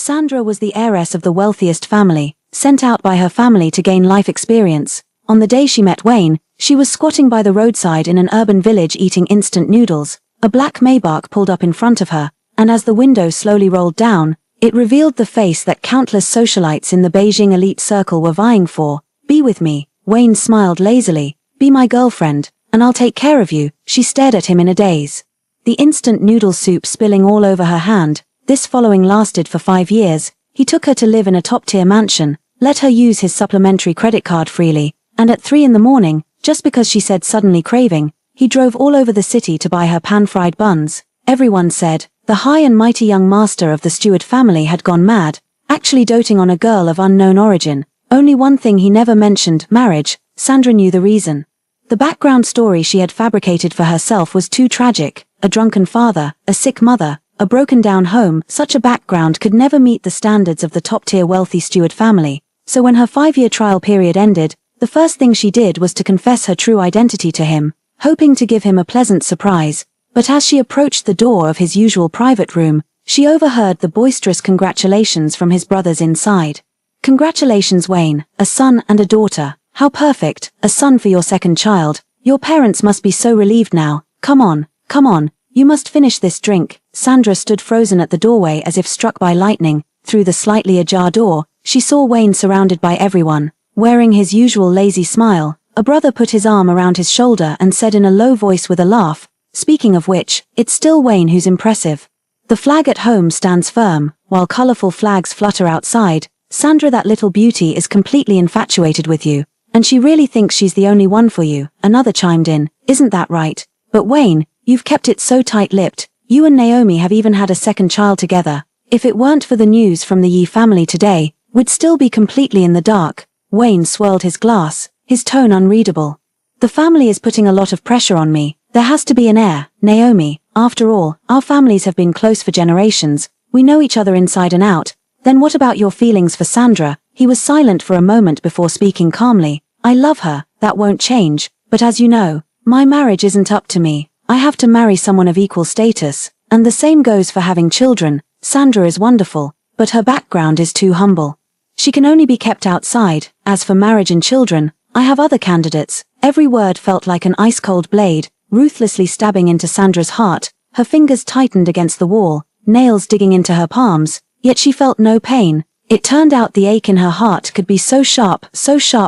Sandra was the heiress of the wealthiest family, sent out by her family to gain life experience. On the day she met Wayne, she was squatting by the roadside in an urban village eating instant noodles. A black Maybach pulled up in front of her, and as the window slowly rolled down, it revealed the face that countless socialites in the Beijing elite circle were vying for. "Be with me," Wayne smiled lazily. "Be my girlfriend, and I'll take care of you." She stared at him in a daze. The instant noodle soup spilling all over her hand. This following lasted for 5 years. He took her to live in a top-tier mansion, let her use his supplementary credit card freely, and at 3 in the morning, just because she said suddenly craving, he drove all over the city to buy her pan-fried buns. Everyone said, the high and mighty young master of the Stewart family had gone mad, actually doting on a girl of unknown origin. Only one thing he never mentioned, marriage. Sandra knew the reason. The background story she had fabricated for herself was too tragic. A drunken father, a sick mother, a broken-down home. Such a background could never meet the standards of the top-tier wealthy Stewart family. So when her 5-year trial period ended, the first thing she did was to confess her true identity to him, hoping to give him a pleasant surprise. But as she approached the door of his usual private room, she overheard the boisterous congratulations from his brothers inside. "Congratulations, Wayne, a son and a daughter. How perfect, a son for your second child. Your parents must be so relieved now. Come on, you must finish this drink." Sandra stood frozen at the doorway as if struck by lightning. Through the slightly ajar door, she saw Wayne surrounded by everyone, wearing his usual lazy smile. A brother put his arm around his shoulder and said in a low voice with a laugh, "Speaking of which, it's still Wayne who's impressive. The flag at home stands firm, while colorful flags flutter outside. Sandra, that little beauty is completely infatuated with you, and she really thinks she's the only one for you." Another chimed in, "Isn't that right? But Wayne, you've kept it so tight-lipped. You and Naomi have even had a second child together. If it weren't for the news from the Yi family today, we'd still be completely in the dark." Wayne swirled his glass, his tone unreadable. "The family is putting a lot of pressure on me. There has to be an heir, Naomi. After all, our families have been close for generations. We know each other inside and out. Then what about your feelings for Sandra?" He was silent for a moment before speaking calmly. "I love her, that won't change, but as you know, my marriage isn't up to me. I have to marry someone of equal status, and the same goes for having children. Sandra is wonderful, but her background is too humble. She can only be kept outside. As for marriage and children, I have other candidates." Every word felt like an ice-cold blade, ruthlessly stabbing into Sandra's heart. Her fingers tightened against the wall, nails digging into her palms, yet she felt no pain. It turned out the ache in her heart could be so sharp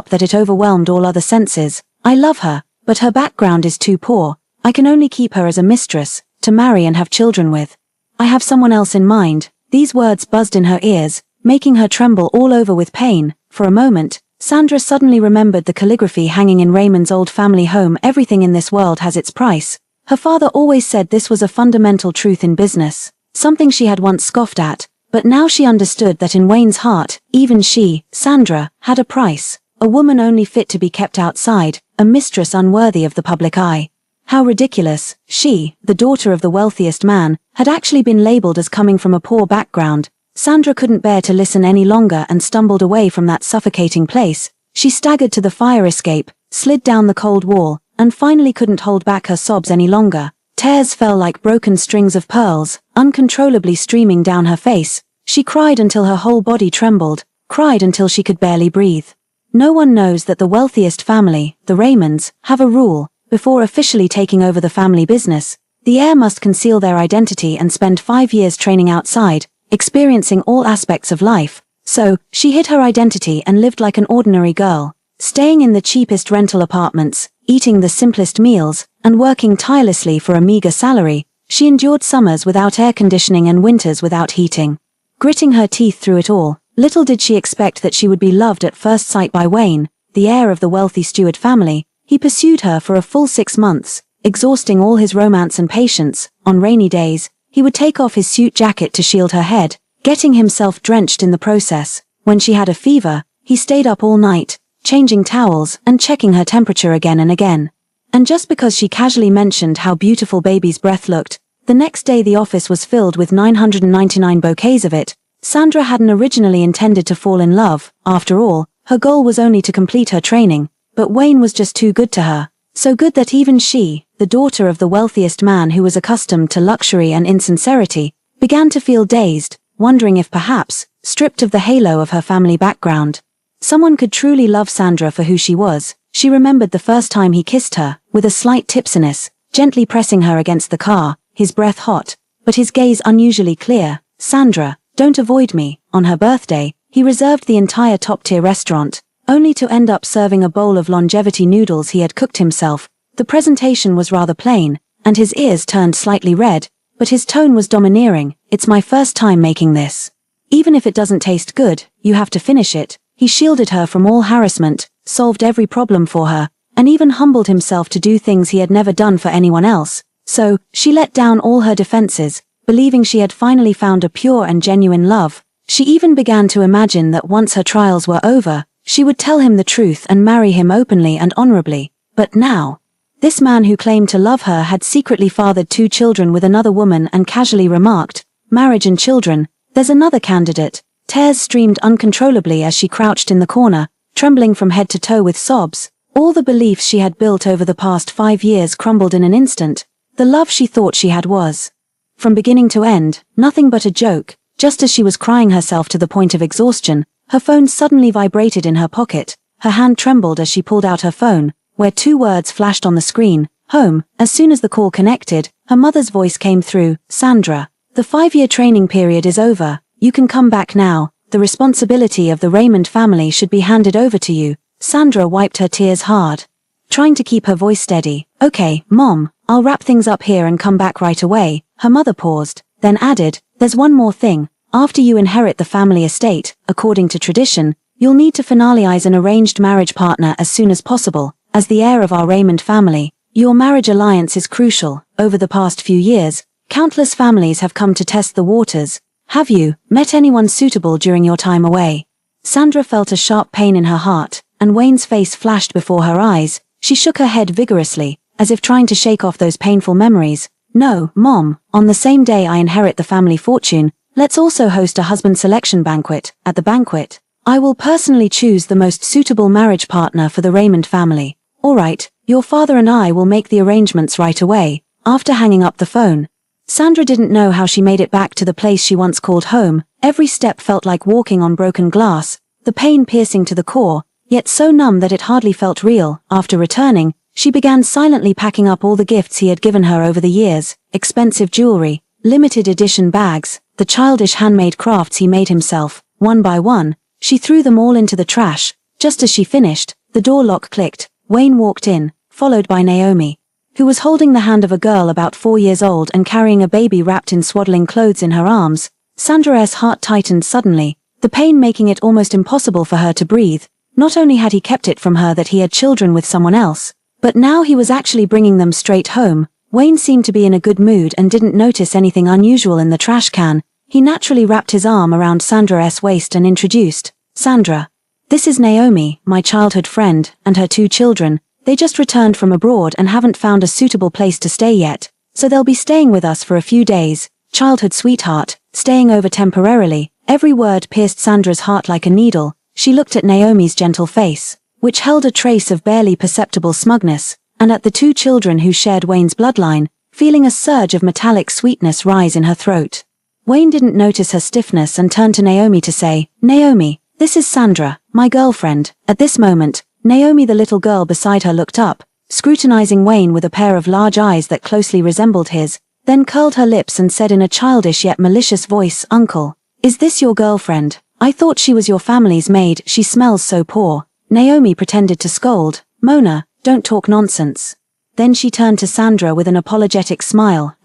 that it overwhelmed all other senses. "I love her, but her background is too poor. I can only keep her as a mistress, to marry and have children with. I have someone else in mind." These words buzzed in her ears, making her tremble all over with pain. For a moment, Sandra suddenly remembered the calligraphy hanging in Raymond's old family home. Everything in this world has its price. Her father always said this was a fundamental truth in business, something she had once scoffed at, but now she understood that in Wayne's heart, even she, Sandra, had a price. A woman only fit to be kept outside, a mistress unworthy of the public eye. How ridiculous. She, the daughter of the wealthiest man, had actually been labeled as coming from a poor background. Sandra couldn't bear to listen any longer and stumbled away from that suffocating place. She staggered to the fire escape, slid down the cold wall, and finally couldn't hold back her sobs any longer. Tears fell like broken strings of pearls, uncontrollably streaming down her face. She cried until her whole body trembled, cried until she could barely breathe. No one knows that the wealthiest family, the Raymonds, have a rule. Before officially taking over the family business, the heir must conceal their identity and spend 5 years training outside, experiencing all aspects of life. So, she hid her identity and lived like an ordinary girl, staying in the cheapest rental apartments, eating the simplest meals, and working tirelessly for a meager salary. She endured summers without air conditioning and winters without heating. Gritting her teeth through it all, little did she expect that she would be loved at first sight by Wayne, the heir of the wealthy Stewart family. He pursued her for a full 6 months, exhausting all his romance and patience. On rainy days, he would take off his suit jacket to shield her head, getting himself drenched in the process. When she had a fever, he stayed up all night, changing towels and checking her temperature again and again. And just because she casually mentioned how beautiful baby's breath looked, the next day the office was filled with 999 bouquets of it. Sandra hadn't originally intended to fall in love. After all, her goal was only to complete her training. But Wayne was just too good to her. So good that even she, the daughter of the wealthiest man who was accustomed to luxury and insincerity, began to feel dazed. wondering if perhaps, stripped of the halo of her family background, someone could truly love Sandra for who she was. She remembered the first time he kissed her, with a slight tipsiness, gently pressing her against the car, his breath hot, but his gaze unusually clear. "Sandra, don't avoid me." On her birthday, he reserved the entire top-tier restaurant, only to end up serving a bowl of longevity noodles he had cooked himself. The presentation was rather plain, and his ears turned slightly red, but his tone was domineering. "It's my first time making this. Even if it doesn't taste good, you have to finish it." He shielded her from all harassment, solved every problem for her, and even humbled himself to do things he had never done for anyone else. So, she let down all her defenses, believing she had finally found a pure and genuine love. She even began to imagine that once her trials were over, she would tell him the truth and marry him openly and honorably. But now, this man who claimed to love her had secretly fathered 2 children with another woman and casually remarked, "Marriage and children, there's another candidate." Tears streamed uncontrollably as she crouched in the corner, trembling from head to toe with sobs. All the beliefs she had built over the past 5 years crumbled in an instant. The love she thought she had was, from beginning to end, nothing but a joke. Just as she was crying herself to the point of exhaustion, her phone suddenly vibrated in her pocket. Her hand trembled as she pulled out her phone, where 2 words flashed on the screen: "Home." As soon as the call connected, her mother's voice came through: "Sandra, the 5-year training period is over. You can come back now. The responsibility of the Raymond family should be handed over to you." Sandra wiped her tears hard, trying to keep her voice steady. "Okay, Mom, I'll wrap things up here and come back right away." Her mother paused, then added, "There's one more thing. After you inherit the family estate, according to tradition, you'll need to finalize an arranged marriage partner as soon as possible. As the heir of our Raymond family, your marriage alliance is crucial. Over the past few years, countless families have come to test the waters. Have you met anyone suitable during your time away?" Sandra felt a sharp pain in her heart, and Wayne's face flashed before her eyes. She shook her head vigorously, as if trying to shake off those painful memories. "No, Mom, on the same day I inherit the family fortune, let's also host a husband selection banquet. At the banquet, I will personally choose the most suitable marriage partner for the Raymond family." "All right, your father and I will make the arrangements right away." After hanging up the phone, Sandra didn't know how she made it back to the place she once called home. Every step felt like walking on broken glass, the pain piercing to the core, yet so numb that it hardly felt real. After returning, she began silently packing up all the gifts he had given her over the years: expensive jewelry, limited edition bags, the childish handmade crafts he made himself. One by one, she threw them all into the trash. Just as she finished, the door lock clicked. Wayne walked in, followed by Naomi, who was holding the hand of a girl about 4 years old and carrying a baby wrapped in swaddling clothes in her arms. Sandra's heart tightened suddenly, the pain making it almost impossible for her to breathe. Not only had he kept it from her that he had children with someone else, but now he was actually bringing them straight home. Wayne seemed to be in a good mood and didn't notice anything unusual in the trash can. He naturally wrapped his arm around Sandra's waist and introduced, "Sandra, this is Naomi, my childhood friend, and her 2 children. They just returned from abroad and haven't found a suitable place to stay yet, so they'll be staying with us for a few days." Childhood sweetheart, staying over temporarily. Every word pierced Sandra's heart like a needle. She looked at Naomi's gentle face, which held a trace of barely perceptible smugness, and at the 2 children who shared Wayne's bloodline, feeling a surge of metallic sweetness rise in her throat. Wayne didn't notice her stiffness and turned to Naomi to say, "Naomi, this is Sandra, my girlfriend." At this moment, Naomi, the little girl beside her, looked up, scrutinizing Wayne with a pair of large eyes that closely resembled his, then curled her lips and said in a childish yet malicious voice, "Uncle, is this your girlfriend? I thought she was your family's maid. She smells so poor." Naomi pretended to scold, "Mona, don't talk nonsense." Then she turned to Sandra with an apologetic smile,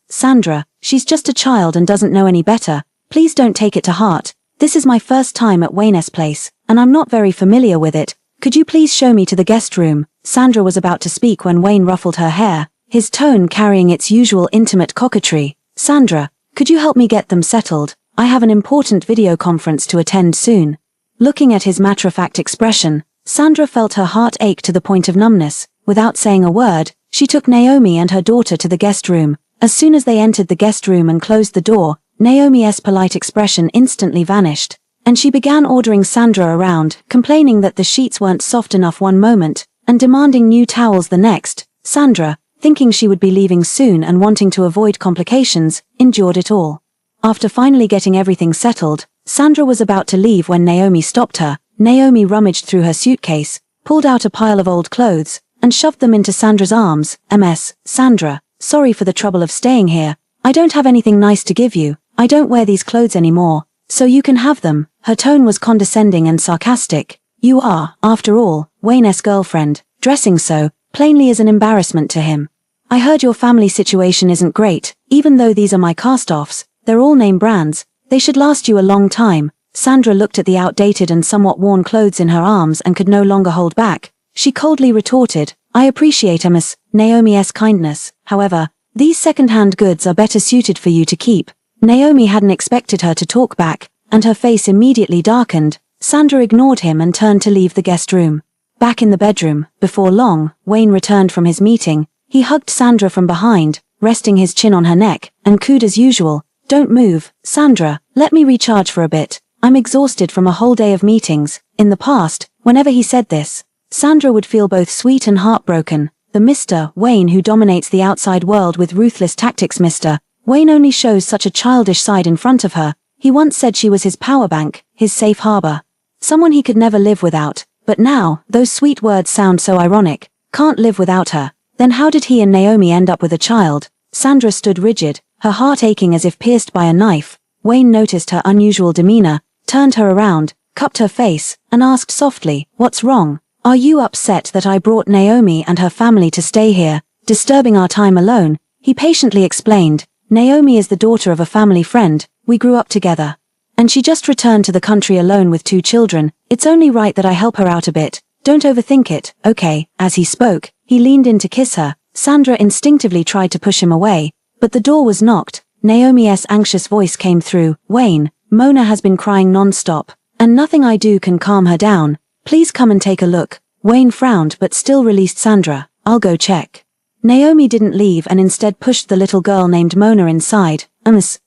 Sandra, she's just a child and doesn't know any better. Please don't take it to heart. This is my first time at Wayne's place, and I'm not very familiar with it. Could you please show me to the guest room?" Sandra was about to speak when Wayne ruffled her hair, his tone carrying its usual intimate coquetry. "Sandra, could you help me get them settled? I have an important video conference to attend soon." Looking at his matter-of-fact expression, Sandra felt her heart ache to the point of numbness. Without saying a word, she took Naomi and her daughter to the guest room. As soon as they entered the guest room and closed the door, Naomi's polite expression instantly vanished, and she began ordering Sandra around, complaining that the sheets weren't soft enough one moment, and demanding new towels the next. Sandra, thinking she would be leaving soon and wanting to avoid complications, endured it all. After finally getting everything settled, Sandra was about to leave when Naomi stopped her. Naomi rummaged through her suitcase, pulled out a pile of old clothes, and shoved them into Sandra's arms. Sandra, sorry for the trouble of staying here. I don't have anything nice to give you. I don't wear these clothes anymore, so you can have them. Her tone was condescending and sarcastic. You are, after all, Wayne's girlfriend. Dressing so plainly is an embarrassment to him. I heard your family situation isn't great. Even though these are my cast-offs, they're all name brands. They should last you a long time. Sandra looked at the outdated and somewhat worn clothes in her arms and could no longer hold back. She coldly retorted, I appreciate Naomi's kindness. However, these second-hand goods are better suited for you to keep. Naomi hadn't expected her to talk back, and her face immediately darkened. Sandra ignored him and turned to leave the guest room. Back in the bedroom, before long, Wayne returned from his meeting. He hugged Sandra from behind, resting his chin on her neck, and cooed as usual. Don't move, Sandra, let me recharge for a bit. I'm exhausted from a whole day of meetings. In the past, whenever he said this, Sandra would feel both sweet and heartbroken. The Mr. Wayne who dominates the outside world with ruthless tactics. Mr. Wayne only shows such a childish side in front of her. He once said she was his power bank, his safe harbor. Someone he could never live without. But now, those sweet words sound so ironic. Can't live without her. Then how did he and Naomi end up with a child? Sandra stood rigid, her heart aching as if pierced by a knife. Wayne noticed her unusual demeanor, turned her around, cupped her face, and asked softly, What's wrong? Are you upset that I brought Naomi and her family to stay here, disturbing our time alone? He patiently explained, Naomi is the daughter of a family friend, we grew up together. And she just returned to the country alone with 2 children. It's only right that I help her out a bit. Don't overthink it, okay? As he spoke, he leaned in to kiss her. Sandra instinctively tried to push him away, but the door was knocked. Naomi's anxious voice came through, Wayne, Mona has been crying non-stop, and nothing I do can calm her down. Please come and take a look. Wayne frowned but still released Sandra. I'll go check. Naomi didn't leave and instead pushed the little girl named Mona inside.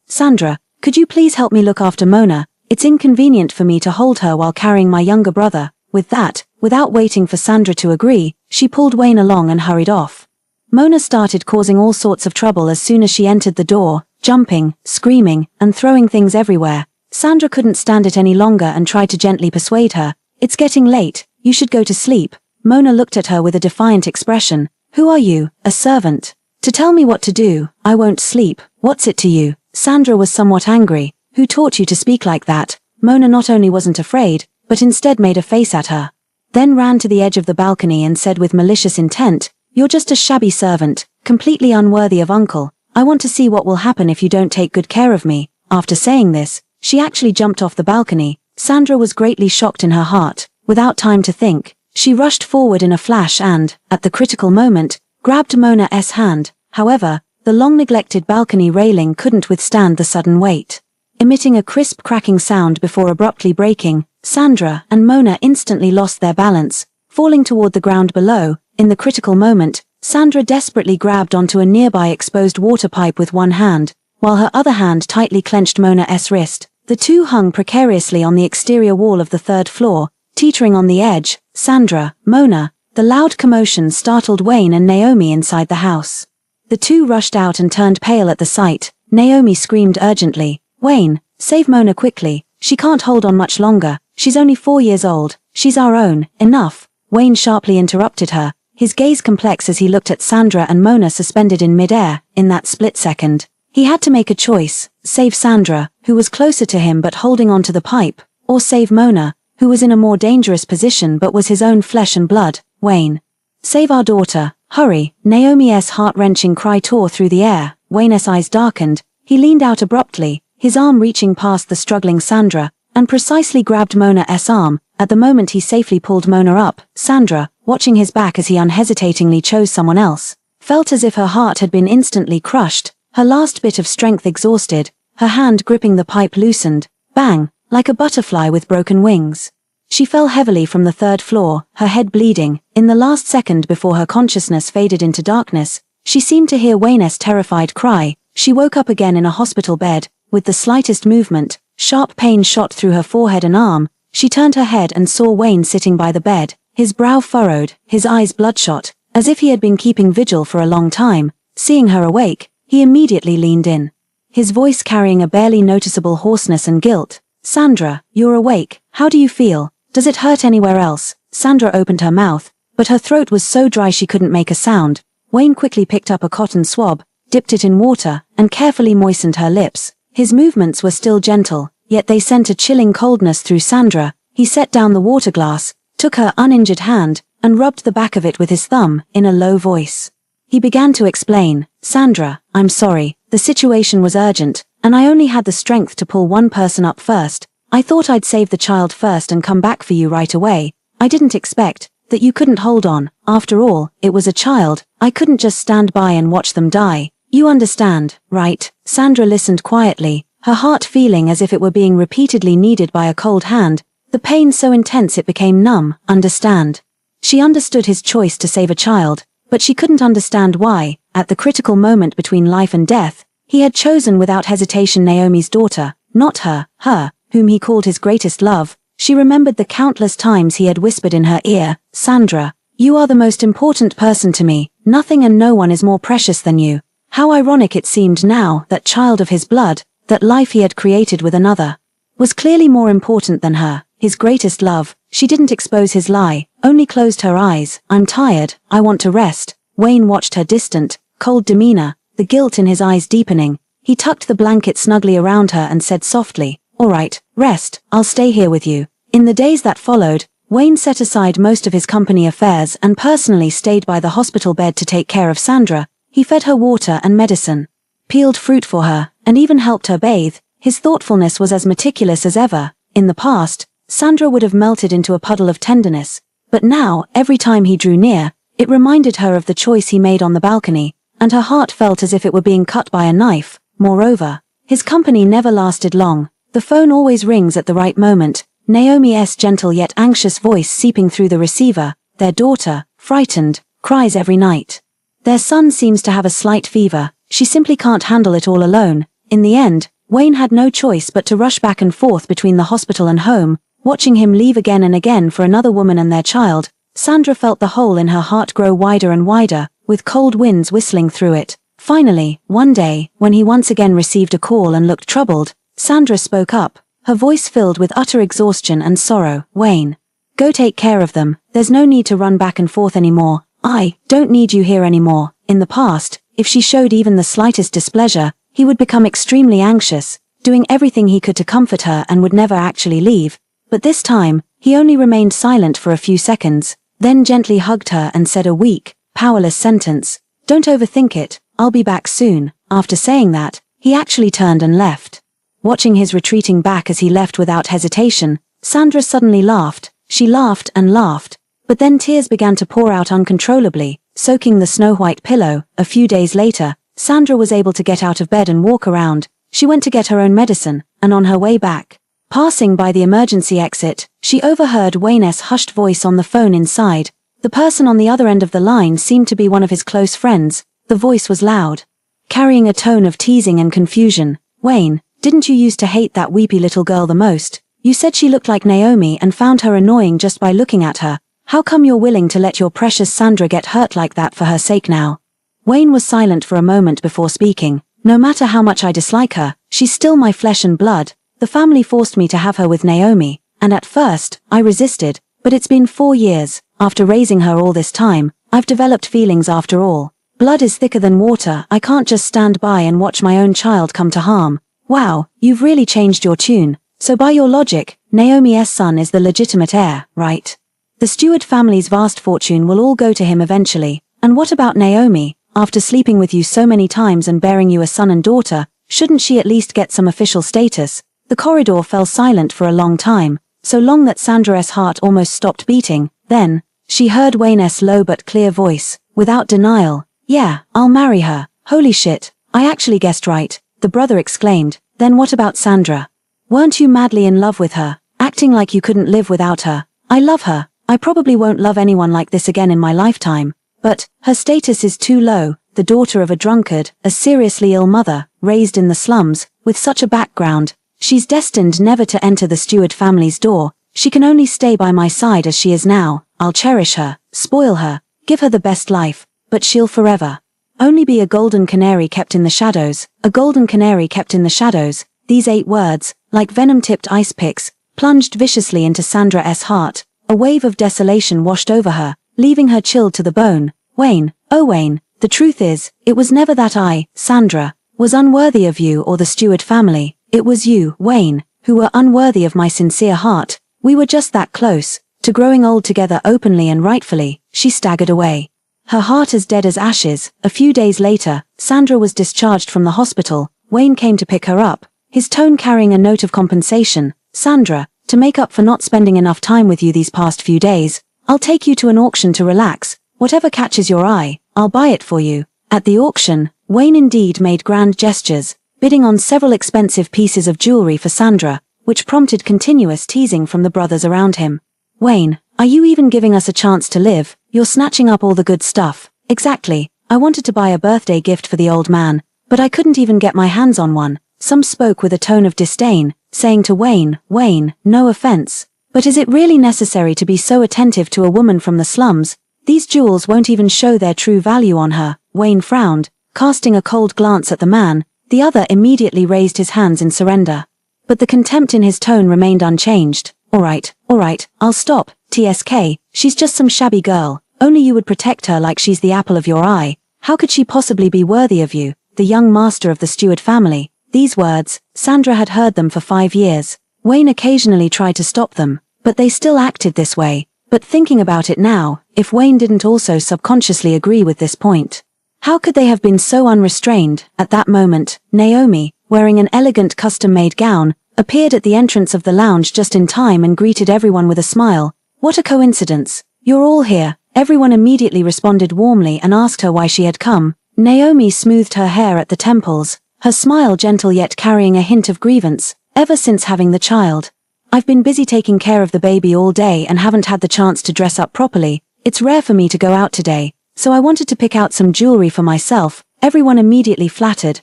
Sandra, could you please help me look after Mona? It's inconvenient for me to hold her while carrying my younger brother. With that, without waiting for Sandra to agree, she pulled Wayne along and hurried off. Mona started causing all sorts of trouble as soon as she entered the door, jumping, screaming, and throwing things everywhere. Sandra couldn't stand it any longer and tried to gently persuade her. It's getting late, you should go to sleep. Mona looked at her with a defiant expression. Who are you, a servant? To tell me what to do? I won't sleep. What's it to you? Sandra was somewhat angry. Who taught you to speak like that? Mona not only wasn't afraid, but instead made a face at her. Then ran to the edge of the balcony and said with malicious intent, You're just a shabby servant, completely unworthy of uncle. I want to see what will happen if you don't take good care of me. After saying this, she actually jumped off the balcony. Sandra was greatly shocked in her heart. Without time to think, she rushed forward in a flash and, at the critical moment, grabbed Mona's hand. However, the long-neglected balcony railing couldn't withstand the sudden weight. Emitting a crisp cracking sound before abruptly breaking, Sandra and Mona instantly lost their balance, falling toward the ground below. In the critical moment, Sandra desperately grabbed onto a nearby exposed water pipe with one hand, while her other hand tightly clenched Mona's wrist. The two hung precariously on the exterior wall of the 3rd floor, teetering on the edge. Sandra, Mona. The loud commotion startled Wayne and Naomi inside the house. The two rushed out and turned pale at the sight. Naomi screamed urgently, Wayne, save Mona quickly. She can't hold on much longer. She's only 4 years old. She's our own. Enough. Wayne sharply interrupted her, his gaze complex as he looked at Sandra and Mona suspended in midair. In that split second, he had to make a choice, save Sandra, who was closer to him but holding onto the pipe, or save Mona, who was in a more dangerous position but was his own flesh and blood. Wayne. Save our daughter, hurry. Naomi's heart-wrenching cry tore through the air. Wayne's eyes darkened. He leaned out abruptly, his arm reaching past the struggling Sandra, and precisely grabbed Mona's arm. At the moment he safely pulled Mona up. Sandra, watching his back as he unhesitatingly chose someone else, felt as if her heart had been instantly crushed, her last bit of strength exhausted. Her hand gripping the pipe loosened. Bang, like a butterfly with broken wings. She fell heavily from the 3rd floor, her head bleeding. In the last second before her consciousness faded into darkness, she seemed to hear Wayne's terrified cry. She woke up again in a hospital bed. With the slightest movement, sharp pain shot through her forehead and arm. She turned her head and saw Wayne sitting by the bed, his brow furrowed, his eyes bloodshot, as if he had been keeping vigil for a long time. Seeing her awake, he immediately leaned in. his voice carrying a barely noticeable hoarseness and guilt. "Sandra, you're awake. How do you feel? Does it hurt anywhere else?" Sandra opened her mouth, but her throat was so dry she couldn't make a sound. Wayne quickly picked up a cotton swab, dipped it in water, and carefully moistened her lips. His movements were still gentle, yet they sent a chilling coldness through Sandra. He set down the water glass, took her uninjured hand, and rubbed the back of it with his thumb, in a low voice. He began to explain, "Sandra, I'm sorry, the situation was urgent, and I only had the strength to pull one person up first. I thought I'd save the child first and come back for you right away. I didn't expect that you couldn't hold on. After all, it was a child. I couldn't just stand by and watch them die. You understand, right?" Sandra listened quietly, her heart feeling as if it were being repeatedly kneaded by a cold hand, the pain so intense it became numb. Understand. She understood his choice to save a child, but she couldn't understand why, at the critical moment between life and death, he had chosen without hesitation Naomi's daughter, not her, whom he called his greatest love. She remembered the countless times he had whispered in her ear, "Sandra, you are the most important person to me. Nothing and no one is more precious than you." How ironic it seemed now that child of his blood, that life he had created with another, was clearly more important than her, his greatest love. She didn't expose his lie, only closed her eyes. "I'm tired, I want to rest." Wayne watched her distant, cold demeanor, the guilt in his eyes deepening. He tucked the blanket snugly around her and said softly, "All right, rest, I'll stay here with you." In the days that followed, Wayne set aside most of his company affairs and personally stayed by the hospital bed to take care of Sandra. He fed her water and medicine, peeled fruit for her, and even helped her bathe. His thoughtfulness was as meticulous as ever. In the past, Sandra would have melted into a puddle of tenderness, but now, every time he drew near, it reminded her of the choice he made on the balcony, and her heart felt as if it were being cut by a knife. Moreover, his company never lasted long. The phone always rings at the right moment, Naomi's gentle yet anxious voice seeping through the receiver. Their daughter, frightened, cries every night. Their son seems to have a slight fever. She simply can't handle it all alone. In the end, Wayne had no choice but to rush back and forth between the hospital and home, watching him leave again and again for another woman and their child. Sandra felt the hole in her heart grow wider and wider, with cold winds whistling through it. Finally, one day, when he once again received a call and looked troubled, Sandra spoke up, her voice filled with utter exhaustion and sorrow. "Wayne, go take care of them. There's no need to run back and forth anymore. I don't need you here anymore." In the past, if she showed even the slightest displeasure, he would become extremely anxious, doing everything he could to comfort her and would never actually leave. But this time, he only remained silent for a few seconds, then gently hugged her and said a weak, powerless sentence, "Don't overthink it, I'll be back soon." After saying that, he actually turned and left. Watching his retreating back as he left without hesitation, Sandra suddenly laughed. She laughed and laughed, but then tears began to pour out uncontrollably, soaking the snow-white pillow. A few days later, Sandra was able to get out of bed and walk around. She went to get her own medicine, and on her way back, passing by the emergency exit, she overheard Wayne's hushed voice on the phone inside. The person on the other end of the line seemed to be one of his close friends. The voice was loud, carrying a tone of teasing and confusion. "Wayne, didn't you used to hate that weepy little girl the most? You said she looked like Naomi and found her annoying just by looking at her. How come you're willing to let your precious Sandra get hurt like that for her sake now?" Wayne was silent for a moment before speaking. "No matter how much I dislike her, she's still my flesh and blood. The family forced me to have her with Naomi, and at first, I resisted, but it's been 4 years. After raising her all this time, I've developed feelings after all. Blood is thicker than water. I can't just stand by and watch my own child come to harm." "Wow, you've really changed your tune. So by your logic, Naomi's son is the legitimate heir, right? The Stewart family's vast fortune will all go to him eventually. And what about Naomi? After sleeping with you so many times and bearing you a son and daughter, shouldn't she at least get some official status?" The corridor fell silent for a long time, so long that Sandra's heart almost stopped beating. Then, she heard Wayne's low but clear voice, without denial. "Yeah, I'll marry her." "Holy shit, I actually guessed right," the brother exclaimed. "Then what about Sandra? Weren't you madly in love with her, acting like you couldn't live without her?" "I love her. I probably won't love anyone like this again in my lifetime. But, her status is too low, the daughter of a drunkard, a seriously ill mother, raised in the slums, with such a background. She's destined never to enter the Stewart family's door. She can only stay by my side as she is now. I'll cherish her, spoil her, give her the best life, but she'll forever, only be a golden canary kept in the shadows, a golden canary kept in the shadows. These 8 words, like venom-tipped ice picks, plunged viciously into Sandra's heart. A wave of desolation washed over her, leaving her chilled to the bone. Wayne, oh Wayne, the truth is, it was never that I, Sandra, was unworthy of you or the Stewart family. It was you, Wayne, who were unworthy of my sincere heart. We were just that close, to growing old together openly and rightfully. She staggered away, her heart as dead as ashes. A few days later, Sandra was discharged from the hospital. Wayne came to pick her up, his tone carrying a note of compensation. Sandra, to make up for not spending enough time with you these past few days, I'll take you to an auction to relax. Whatever catches your eye, I'll buy it for you. At the auction, Wayne indeed made grand gestures, bidding on several expensive pieces of jewelry for Sandra, which prompted continuous teasing from the brothers around him. Wayne, are you even giving us a chance to live? You're snatching up all the good stuff. Exactly. I wanted to buy a birthday gift for the old man, but I couldn't even get my hands on one. Some spoke with a tone of disdain, saying to Wayne, Wayne, no offense, but is it really necessary to be so attentive to a woman from the slums? These jewels won't even show their true value on her. Wayne frowned, casting a cold glance at the man. The other immediately raised his hands in surrender. But the contempt in his tone remained unchanged. All right, I'll stop. TSK, she's just some shabby girl. Only you would protect her like she's the apple of your eye. How could she possibly be worthy of you, the young master of the Stewart family? These words, Sandra had heard them for 5 years. Wayne occasionally tried to stop them, but they still acted this way. But thinking about it now, if Wayne didn't also subconsciously agree with this point, how could they have been so unrestrained? At that moment, Naomi, wearing an elegant custom-made gown, appeared at the entrance of the lounge just in time and greeted everyone with a smile. What a coincidence. You're all here. Everyone immediately responded warmly and asked her why she had come. Naomi smoothed her hair at the temples, her smile gentle yet carrying a hint of grievance. Ever since having the child, I've been busy taking care of the baby all day and haven't had the chance to dress up properly. It's rare for me to go out today, so I wanted to pick out some jewelry for myself. Everyone immediately flattered.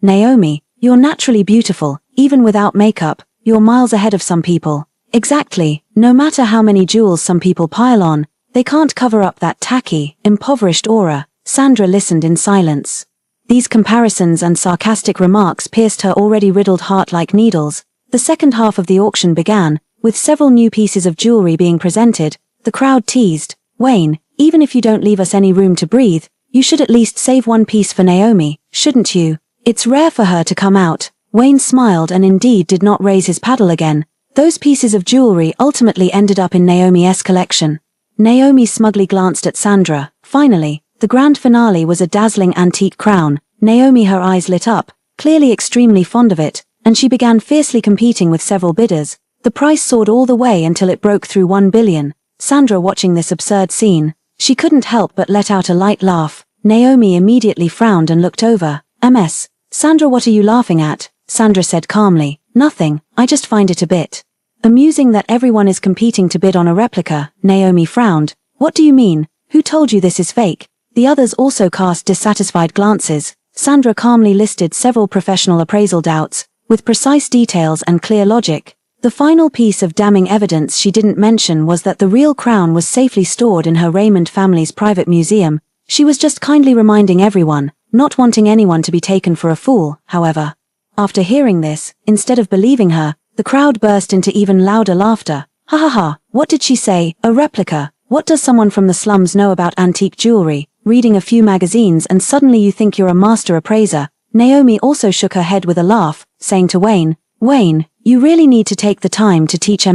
Naomi, you're naturally beautiful, even without makeup. You're miles ahead of some people. Exactly, no matter how many jewels some people pile on, they can't cover up that tacky, impoverished aura. Sandra listened in silence. These comparisons and sarcastic remarks pierced her already riddled heart like needles. The second half of the auction began, with several new pieces of jewelry being presented. The crowd teased, Wayne, even if you don't leave us any room to breathe, you should at least save one piece for Naomi, shouldn't you? It's rare for her to come out. Wayne smiled and indeed did not raise his paddle again. Those pieces of jewelry ultimately ended up in Naomi's collection. Naomi smugly glanced at Sandra. Finally, the grand finale was a dazzling antique crown. Naomi, her eyes lit up, clearly extremely fond of it, and she began fiercely competing with several bidders. The price soared all the way until it broke through 1 billion. Sandra, watching this absurd scene, she couldn't help but let out a light laugh. Naomi immediately frowned and looked over. Sandra, what are you laughing at? Sandra said calmly. Nothing, I just find it a bit amusing that everyone is competing to bid on a replica. Naomi frowned. What do you mean? Who told you this is fake? The others also cast dissatisfied glances. Sandra calmly listed several professional appraisal doubts, with precise details and clear logic. The final piece of damning evidence she didn't mention was that the real crown was safely stored in her Raymond family's private museum. She was just kindly reminding everyone, not wanting anyone to be taken for a fool. However, after hearing this, instead of believing her, the crowd burst into even louder laughter. Ha ha ha, what did she say? A replica? What does someone from the slums know about antique jewelry? Reading a few magazines and suddenly you think you're a master appraiser. Naomi also shook her head with a laugh, saying to Wayne, Wayne, you really need to take the time to teach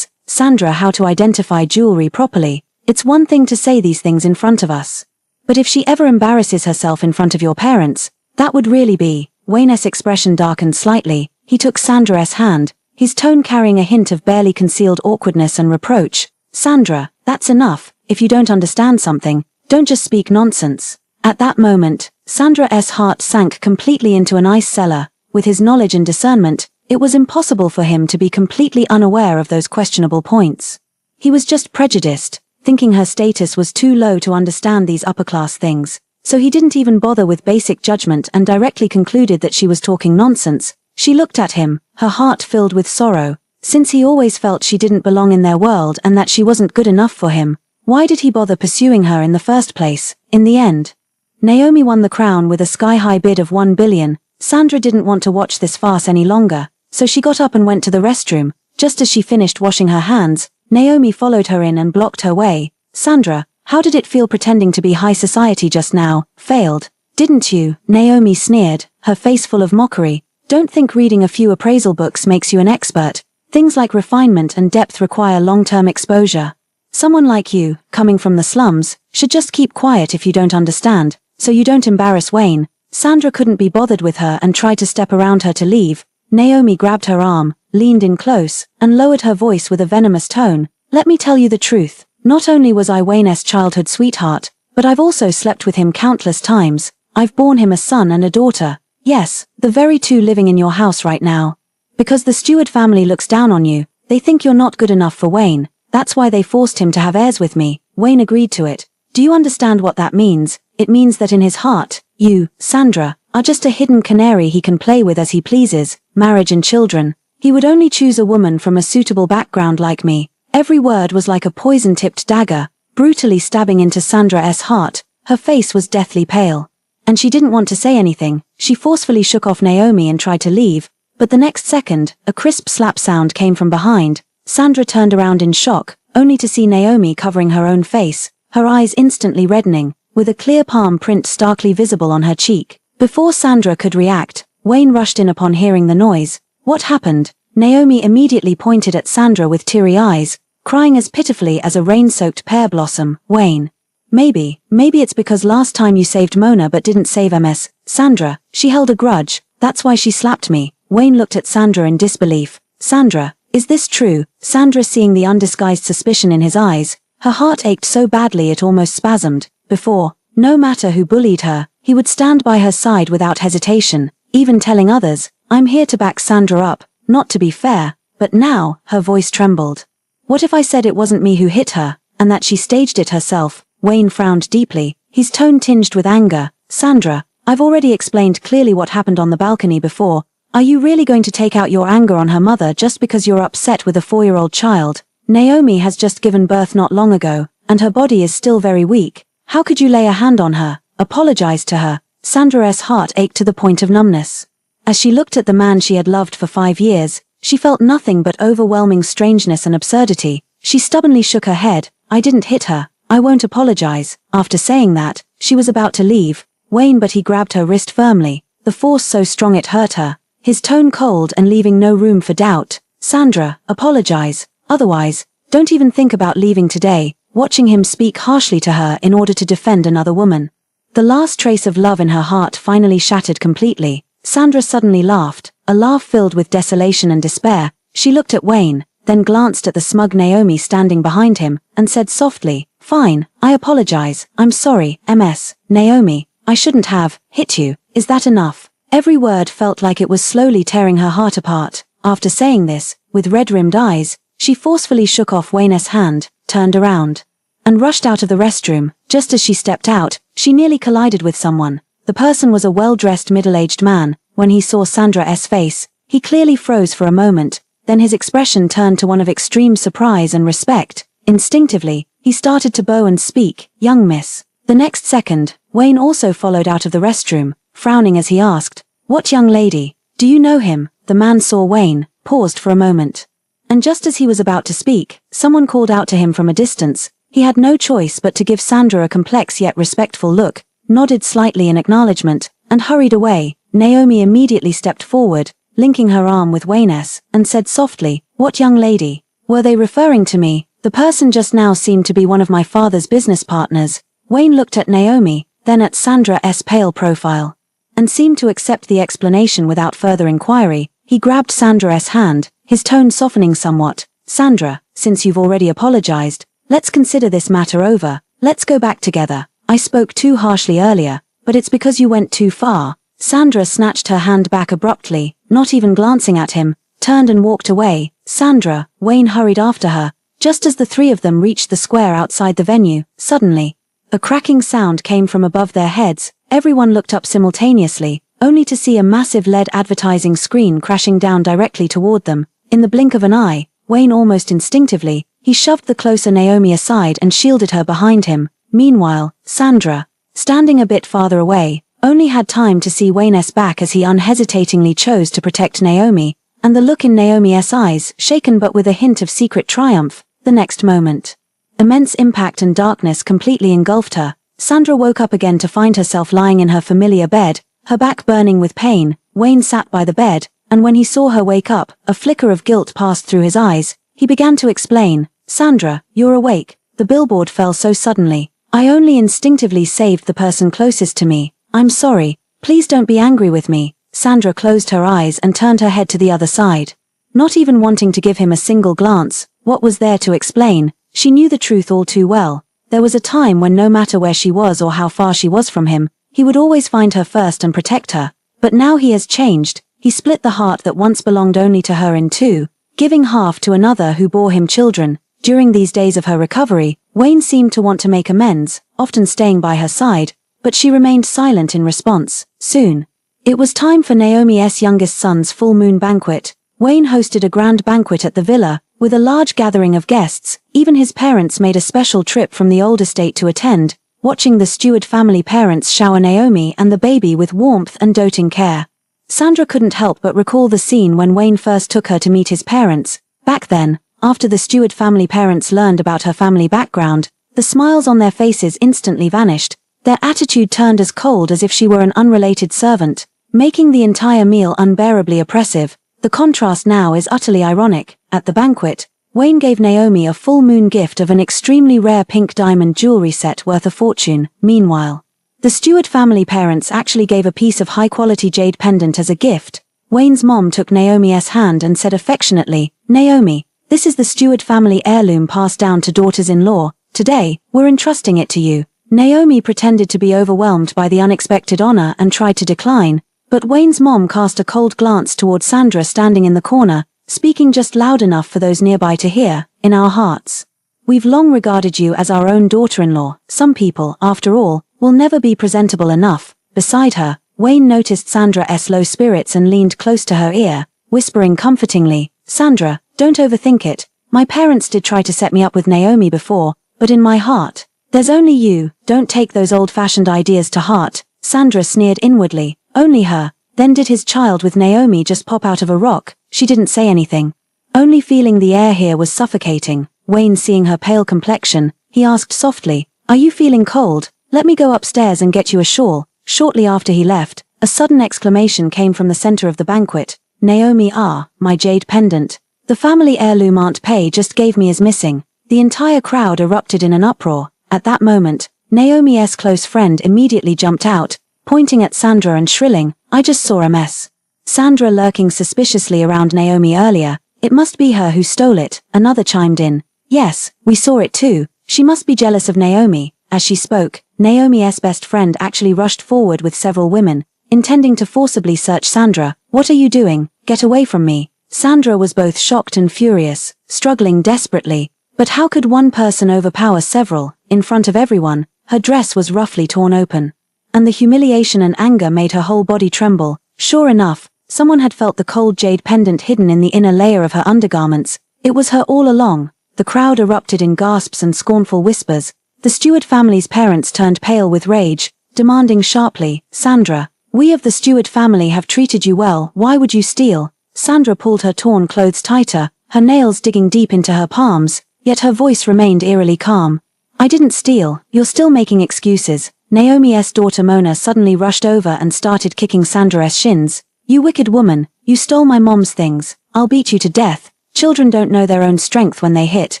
Sandra how to identify jewelry properly. It's one thing to say these things in front of us, but if she ever embarrasses herself in front of your parents, that would really be. Wayne's expression darkened slightly. He took Sandra's hand, his tone carrying a hint of barely concealed awkwardness and reproach. Sandra, that's enough. If you don't understand something, don't just speak nonsense. At that moment, Sandra's heart sank completely into an ice cellar. With his knowledge and discernment, it was impossible for him to be completely unaware of those questionable points. He was just prejudiced, thinking her status was too low to understand these upper-class things, so he didn't even bother with basic judgment and directly concluded that she was talking nonsense. She looked at him, her heart filled with sorrow. Since he always felt she didn't belong in their world and that she wasn't good enough for him, why did he bother pursuing her in the first place? In the end, Naomi won the crown with a sky-high bid of 1 billion. Sandra didn't want to watch this farce any longer, so she got up and went to the restroom. Just as she finished washing her hands, Naomi followed her in and blocked her way. Sandra, how did it feel pretending to be high society just now? Failed. Didn't you? Naomi sneered, her face full of mockery. Don't think reading a few appraisal books makes you an expert. Things like refinement and depth require long-term exposure. Someone like you, coming from the slums, should just keep quiet if you don't understand, so you don't embarrass Wayne. Sandra couldn't be bothered with her and tried to step around her to leave. Naomi grabbed her arm, leaned in close, and lowered her voice with a venomous tone. Let me tell you the truth. Not only was I Wayne's childhood sweetheart, but I've also slept with him countless times. I've borne him a son and a daughter. Yes, the very two living in your house right now. Because the Stewart family looks down on you, they think you're not good enough for Wayne. That's why they forced him to have heirs with me. Wayne agreed to it. Do you understand what that means? It means that in his heart, you, Sandra, are just a hidden canary he can play with as he pleases. Marriage and children. He would only choose a woman from a suitable background like me. Every word was like a poison-tipped dagger, brutally stabbing into Sandra's heart. Her face was deathly pale. And she didn't want to say anything. She forcefully shook off Naomi and tried to leave, but the next second, a crisp slap sound came from behind. Sandra turned around in shock, only to see Naomi covering her own face, her eyes instantly reddening, with a clear palm print starkly visible on her cheek. Before Sandra could react, Wayne rushed in upon hearing the noise. What happened? Naomi immediately pointed at Sandra with teary eyes, crying as pitifully as a rain-soaked pear blossom. Wayne. Maybe it's because last time you saved Mona but didn't save MS. Sandra, she held a grudge, that's why she slapped me. Wayne looked at Sandra in disbelief. Sandra, is this true? Sandra, seeing the undisguised suspicion in his eyes, her heart ached so badly it almost spasmed. Before, no matter who bullied her, he would stand by her side without hesitation, even telling others, I'm here to back Sandra up, not to be fair. But now, her voice trembled. What if I said it wasn't me who hit her, and that she staged it herself? Wayne frowned deeply, his tone tinged with anger. Sandra, I've already explained clearly what happened on the balcony before. Are you really going to take out your anger on her mother just because you're upset with a 4-year-old child? Naomi has just given birth not long ago, and her body is still very weak. How could you lay a hand on her, apologize to her? Sandra's heart ached to the point of numbness. As she looked at the man she had loved for 5 years, she felt nothing but overwhelming strangeness and absurdity. She stubbornly shook her head. I didn't hit her. I won't apologize. After saying that, she was about to leave. Wayne, but he grabbed her wrist firmly, the force so strong it hurt her, his tone cold and leaving no room for doubt. Sandra, apologize. Otherwise, don't even think about leaving today. Watching him speak harshly to her in order to defend another woman. The last trace of love in her heart finally shattered completely. Sandra suddenly laughed, a laugh filled with desolation and despair. She looked at Wayne, then glanced at the smug Naomi standing behind him, and said softly, Fine, I apologize. I'm sorry, MS. Naomi, I shouldn't have hit you. Is that enough? Every word felt like it was slowly tearing her heart apart. After saying this, with red-rimmed eyes, she forcefully shook off Wayne's hand, turned around, and rushed out of the restroom. Just as she stepped out, she nearly collided with someone. The person was a well-dressed middle-aged man. When he saw Sandra's face, he clearly froze for a moment, then his expression turned to one of extreme surprise and respect. Instinctively, he started to bow and speak, Young miss. The next second, Wayne also followed out of the restroom, frowning as he asked, What young lady? Do you know him? The man saw Wayne, paused for a moment. And just as he was about to speak, someone called out to him from a distance. He had no choice but to give Sandra a complex yet respectful look, nodded slightly in acknowledgement, and hurried away. Naomi immediately stepped forward, linking her arm with Wayne's, and said softly, What young lady? Were they referring to me? The person just now seemed to be one of my father's business partners. Wayne looked at Naomi, then at Sandra's pale profile, and seemed to accept the explanation without further inquiry. He grabbed Sandra's hand, his tone softening somewhat. Sandra, since you've already apologized, let's consider this matter over. Let's go back together. I spoke too harshly earlier, but it's because you went too far. Sandra snatched her hand back abruptly, not even glancing at him, turned and walked away. Sandra, Wayne hurried after her. Just as the three of them reached the square outside the venue, suddenly, a cracking sound came from above their heads. Everyone looked up simultaneously, only to see a massive LED advertising screen crashing down directly toward them. In the blink of an eye, Wayne almost instinctively, he shoved the closer Naomi aside and shielded her behind him. Meanwhile, Sandra, standing a bit farther away, only had time to see Wayne's back as he unhesitatingly chose to protect Naomi, and the look in Naomi's eyes, shaken but with a hint of secret triumph, the next moment. Immense impact and darkness completely engulfed her. Sandra woke up again to find herself lying in her familiar bed, her back burning with pain. Wayne sat by the bed, and when he saw her wake up, a flicker of guilt passed through his eyes. He began to explain, "Sandra, you're awake. The billboard fell so suddenly. I only instinctively saved the person closest to me. I'm sorry. Please don't be angry with me." Sandra closed her eyes and turned her head to the other side. Not even wanting to give him a single glance, what was there to explain? She knew the truth all too well. There was a time when no matter where she was or how far she was from him, he would always find her first and protect her. But now he has changed. He split the heart that once belonged only to her in two, giving half to another who bore him children. During these days of her recovery, Wayne seemed to want to make amends, often staying by her side, but she remained silent in response. Soon, it was time for Naomi's youngest son's full moon banquet. Wayne hosted a grand banquet at the villa, with a large gathering of guests. Even his parents made a special trip from the old estate to attend, watching the Stewart family parents shower Naomi and the baby with warmth and doting care. Sandra couldn't help but recall the scene when Wayne first took her to meet his parents. Back then, after the Stewart family parents learned about her family background, the smiles on their faces instantly vanished. Their attitude turned as cold as if she were an unrelated servant, making the entire meal unbearably oppressive. The contrast now is utterly ironic. At the banquet, Wayne gave Naomi a full moon gift of an extremely rare pink diamond jewelry set worth a fortune. Meanwhile, the Stewart family parents actually gave a piece of high-quality jade pendant as a gift. Wayne's mom took Naomi's hand and said affectionately, "Naomi, this is the Stewart family heirloom passed down to daughters-in-law. Today, we're entrusting it to you." Naomi pretended to be overwhelmed by the unexpected honor and tried to decline, but Wayne's mom cast a cold glance toward Sandra standing in the corner, speaking just loud enough for those nearby to hear. "In our hearts, we've long regarded you as our own daughter-in-law. Some people, after all, will never be presentable enough." Beside her, Wayne noticed Sandra's low spirits and leaned close to her ear, whispering comfortingly, "Sandra, don't overthink it. My parents did try to set me up with Naomi before, but in my heart, there's only you. Don't take those old-fashioned ideas to heart." Sandra sneered inwardly. Only her. Then did his child with Naomi just pop out of a rock? She didn't say anything. Only feeling the air here was suffocating. Wayne, seeing her pale complexion, he asked softly, "Are you feeling cold? Let me go upstairs and get you a shawl." Shortly after he left, a sudden exclamation came from the center of the banquet. "Naomi, my jade pendant. The family heirloom Aunt Pay just gave me is missing." The entire crowd erupted in an uproar. At that moment, Naomi's close friend immediately jumped out, pointing at Sandra and shrilling, "I just saw a mess." Sandra lurking suspiciously around Naomi earlier, "It must be her who stole it," another chimed in. "Yes, we saw it too. She must be jealous of Naomi." As she spoke, Naomi's best friend actually rushed forward with several women, intending to forcibly search Sandra. "What are you doing? Get away from me." Sandra was both shocked and furious, struggling desperately. But how could one person overpower several? In front of everyone, her dress was roughly torn open, and the humiliation and anger made her whole body tremble. Sure enough, someone had felt the cold jade pendant hidden in the inner layer of her undergarments. It was her all along. The crowd erupted in gasps and scornful whispers. The Stewart family's parents turned pale with rage, demanding sharply, "Sandra, we of the Stewart family have treated you well. Why would you steal?" Sandra pulled her torn clothes tighter, her nails digging deep into her palms, yet her voice remained eerily calm. "I didn't steal. You're still making excuses." Naomi's daughter Mona suddenly rushed over and started kicking Sandra's shins. "You wicked woman, you stole my mom's things. I'll beat you to death." Children don't know their own strength when they hit,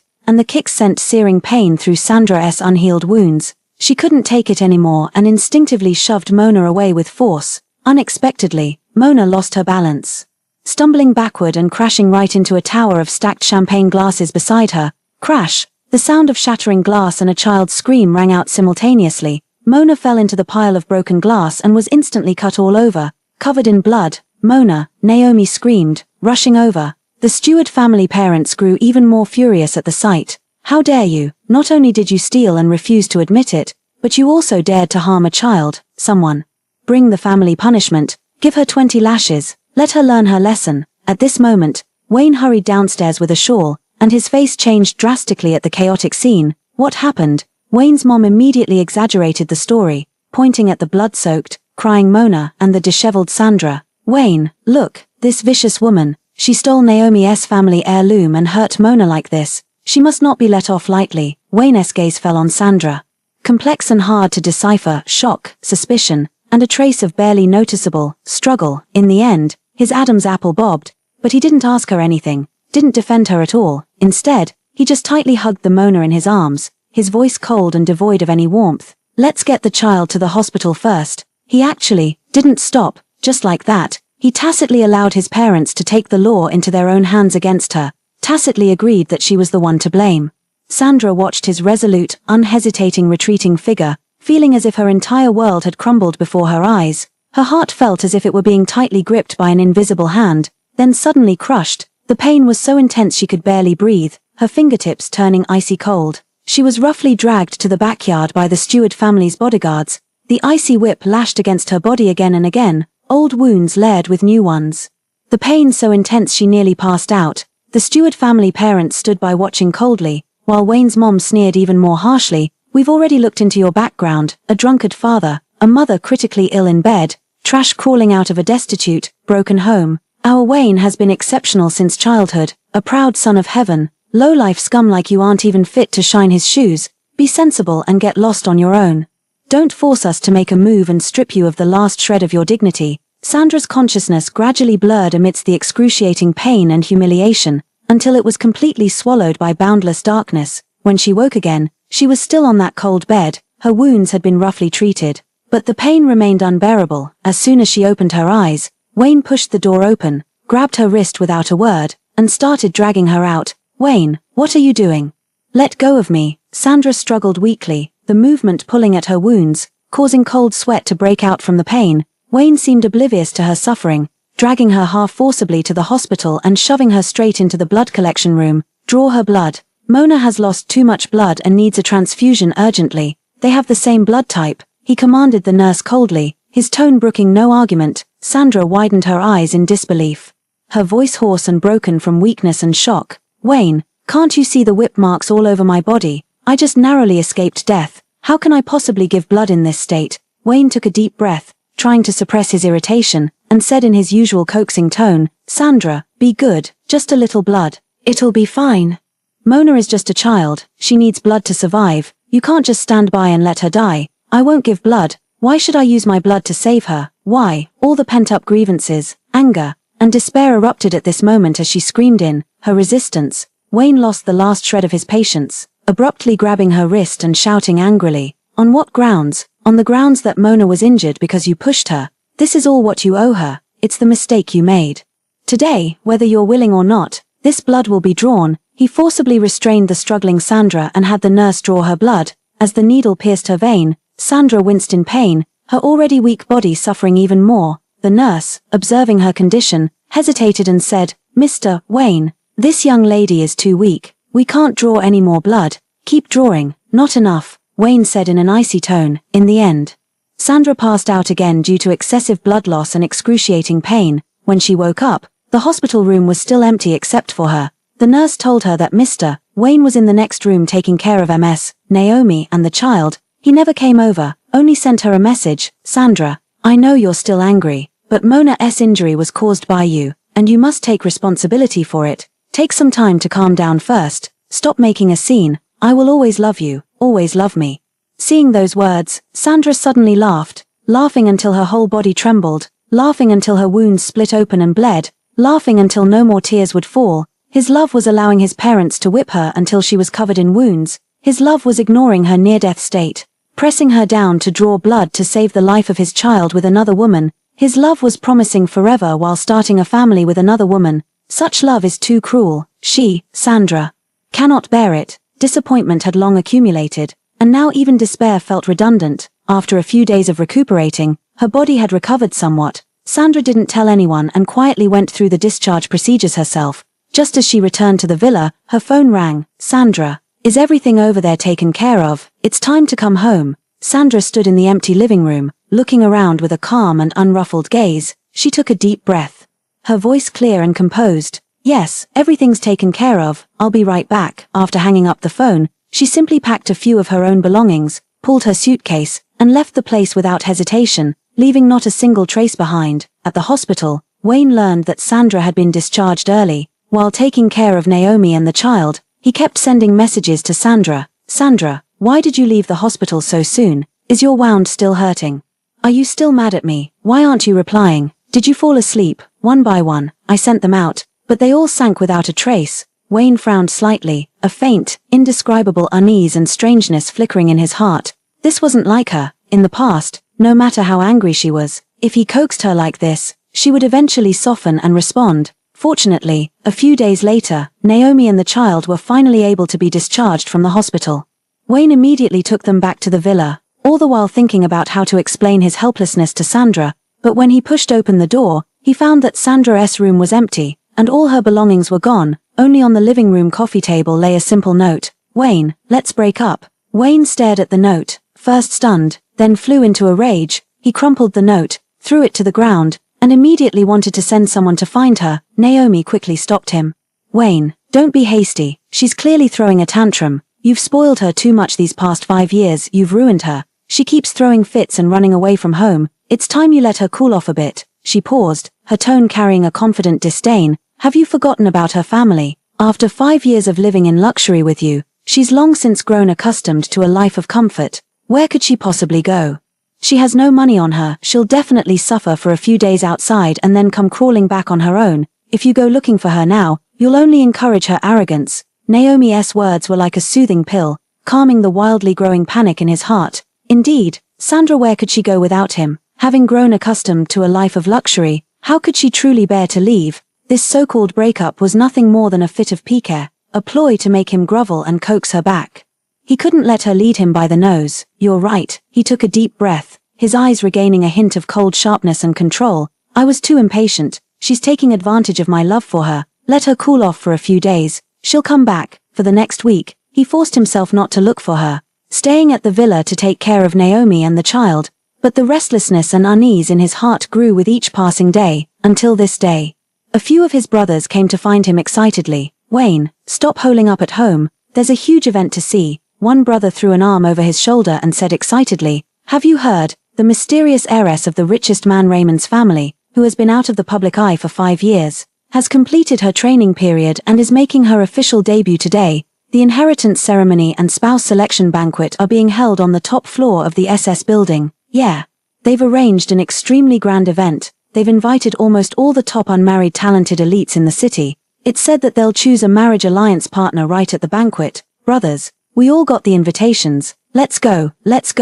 and the kicks sent searing pain through Sandra's unhealed wounds. She couldn't take it anymore and instinctively shoved Mona away with force. Unexpectedly, Mona lost her balance, stumbling backward and crashing right into a tower of stacked champagne glasses beside her. Crash! The sound of shattering glass and a child's scream rang out simultaneously. Mona fell into the pile of broken glass and was instantly cut all over, covered in blood. "Mona!" Naomi screamed, rushing over. The Stewart family parents grew even more furious at the sight. "How dare you? Not only did you steal and refuse to admit it, but you also dared to harm a child." "Someone bring the family punishment. Give her 20 lashes. Let her learn her lesson." At this moment, Wayne hurried downstairs with a shawl, and his face changed drastically at the chaotic scene. What happened? Wayne's mom immediately exaggerated the story. pointing at the blood-soaked, crying Mona and the disheveled Sandra. "Wayne, look, this vicious woman, she stole Naomi's family heirloom and hurt Mona like this. She must not be let off lightly." Wayne's gaze fell on Sandra. Complex and hard to decipher, shock, suspicion, and a trace of barely noticeable struggle. In the end, his Adam's apple bobbed, but he didn't ask her anything, didn't defend her at all. Instead, he just tightly hugged the Mona in his arms, his voice cold and devoid of any warmth. "Let's get the child to the hospital first." He actually didn't stop. Just like that, he tacitly allowed his parents to take the law into their own hands against her, tacitly agreed that she was the one to blame. Sandra watched his resolute, unhesitating retreating figure, feeling as if her entire world had crumbled before her eyes. Her heart felt as if it were being tightly gripped by an invisible hand, then suddenly crushed. The pain was so intense she could barely breathe, her fingertips turning icy cold. She was roughly dragged to the backyard by the Stewart family's bodyguards. The icy whip lashed against her body again and again, old wounds layered with new ones. The pain so intense she nearly passed out. The Stewart family parents stood by watching coldly, while Wayne's mom sneered even more harshly. "We've already looked into your background, a drunkard father, a mother critically ill in bed, trash crawling out of a destitute, broken home. Our Wayne has been exceptional since childhood, a proud son of heaven. Low-life scum like you aren't even fit to shine his shoes. Be sensible and get lost on your own. Don't force us to make a move and strip you of the last shred of your dignity." Sandra's consciousness gradually blurred amidst the excruciating pain and humiliation, until it was completely swallowed by boundless darkness. When she woke again, she was still on that cold bed. Her wounds had been roughly treated, but the pain remained unbearable. As soon as she opened her eyes, Wayne pushed the door open, grabbed her wrist without a word, and started dragging her out. "Wayne, what are you doing? Let go of me." Sandra struggled weakly, the movement pulling at her wounds, causing cold sweat to break out from the pain. Wayne seemed oblivious to her suffering, dragging her half forcibly to the hospital and shoving her straight into the blood collection room. "Draw her blood. Mona has lost too much blood and needs a transfusion urgently. They have the same blood type," he commanded the nurse coldly, his tone brooking no argument. Sandra widened her eyes in disbelief, her voice hoarse and broken from weakness and shock. "Wayne, can't you see the whip marks all over my body? I just narrowly escaped death. How can I possibly give blood in this state?" Wayne took a deep breath, trying to suppress his irritation, and said in his usual coaxing tone, "Sandra, be good, just a little blood. It'll be fine. Mona is just a child, she needs blood to survive. You can't just stand by and let her die. I won't give blood. Why should I use my blood to save her? Why?" All the pent-up grievances, anger, and despair erupted at this moment as she screamed in her resistance. Wayne lost the last shred of his patience, abruptly grabbing her wrist and shouting angrily, "On what grounds? On the grounds that Mona was injured because you pushed her. This is all what you owe her. It's the mistake you made. Today, whether you're willing or not, this blood will be drawn." He forcibly restrained the struggling Sandra and had the nurse draw her blood. As the needle pierced her vein, Sandra winced in pain, her already weak body suffering even more. The nurse, observing her condition, hesitated and said, "Mr. Wayne, this young lady is too weak. We can't draw any more blood. Keep drawing." "Not enough," Wayne said in an icy tone. In the end, Sandra passed out again due to excessive blood loss and excruciating pain. When she woke up, the hospital room was still empty except for her. The nurse told her that Mr. Wayne was in the next room taking care of Ms. Naomi and the child. He never came over, only sent her a message. "Sandra, I know you're still angry, but Mona's injury was caused by you, and you must take responsibility for it. Take some time to calm down first. Stop making a scene. I will always love you, always love me." Seeing those words, Sandra suddenly laughed, laughing until her whole body trembled, laughing until her wounds split open and bled, laughing until no more tears would fall. His love was allowing his parents to whip her until she was covered in wounds. His love was ignoring her near-death state, pressing her down to draw blood to save the life of his child with another woman. His love was promising forever while starting a family with another woman. Such love is too cruel. She, Sandra, cannot bear it. Disappointment had long accumulated, and now even despair felt redundant. After a few days of recuperating, her body had recovered somewhat. Sandra didn't tell anyone and quietly went through the discharge procedures herself. Just as she returned to the villa, her phone rang. "Sandra, is everything over there taken care of? It's time to come home." Sandra stood in the empty living room, looking around with a calm and unruffled gaze. She took a deep breath, her voice clear and composed. "Yes, everything's taken care of. I'll be right back." After hanging up the phone, she simply packed a few of her own belongings, pulled her suitcase, and left the place without hesitation, leaving not a single trace behind. At the hospital, Wayne learned that Sandra had been discharged early. While taking care of Naomi and the child, he kept sending messages to Sandra. Sandra, why did you leave the hospital so soon? Is your wound still hurting? Are you still mad at me? Why aren't you replying? Did you fall asleep? One by one, I sent them out, but they all sank without a trace. Wayne frowned slightly, a faint, indescribable unease and strangeness flickering in his heart. This wasn't like her. In the past, no matter how angry she was, if he coaxed her like this, she would eventually soften and respond. Fortunately, a few days later, Naomi and the child were finally able to be discharged from the hospital. Wayne immediately took them back to the villa, all the while thinking about how to explain his helplessness to Sandra, but when he pushed open the door, he found that Sandra's room was empty, and all her belongings were gone. Only on the living room coffee table lay a simple note. Wayne, let's break up. Wayne stared at the note, first stunned, then flew into a rage. He crumpled the note, threw it to the ground, and immediately wanted to send someone to find her. Naomi quickly stopped him. Wayne, don't be hasty. She's clearly throwing a tantrum. You've spoiled her too much these past 5 years. You've ruined her. She keeps throwing fits and running away from home. It's time you let her cool off a bit. She paused, her tone carrying a confident disdain. Have you forgotten about her family? After 5 years of living in luxury with you, she's long since grown accustomed to a life of comfort. Where could she possibly go? She has no money on her. She'll definitely suffer for a few days outside and then come crawling back on her own. If you go looking for her now, you'll only encourage her arrogance. Naomi's words were like a soothing pill, calming the wildly growing panic in his heart. Indeed, Sandra, where could she go without him? Having grown accustomed to a life of luxury, how could she truly bear to leave? This so-called breakup was nothing more than a fit of pique, a ploy to make him grovel and coax her back. He couldn't let her lead him by the nose. You're right. He took a deep breath, his eyes regaining a hint of cold sharpness and control. I was too impatient. She's taking advantage of my love for her. Let her cool off for a few days. She'll come back. For the next week, he forced himself not to look for her, staying at the villa to take care of Naomi and the child. But the restlessness and unease in his heart grew with each passing day, until this day. A few of his brothers came to find him excitedly. Wayne, stop holing up at home. There's a huge event to see. One brother threw an arm over his shoulder and said excitedly, have you heard? The mysterious heiress of the richest man Raymond's family, who has been out of the public eye for 5 years, has completed her training period and is making her official debut today. The inheritance ceremony and spouse selection banquet are being held on the top floor of the SS building. Yeah. They've arranged an extremely grand event. They've invited almost all the top unmarried talented elites in the city. It's said that they'll choose a marriage alliance partner right at the banquet. Brothers, we all got the invitations. Let's go, let's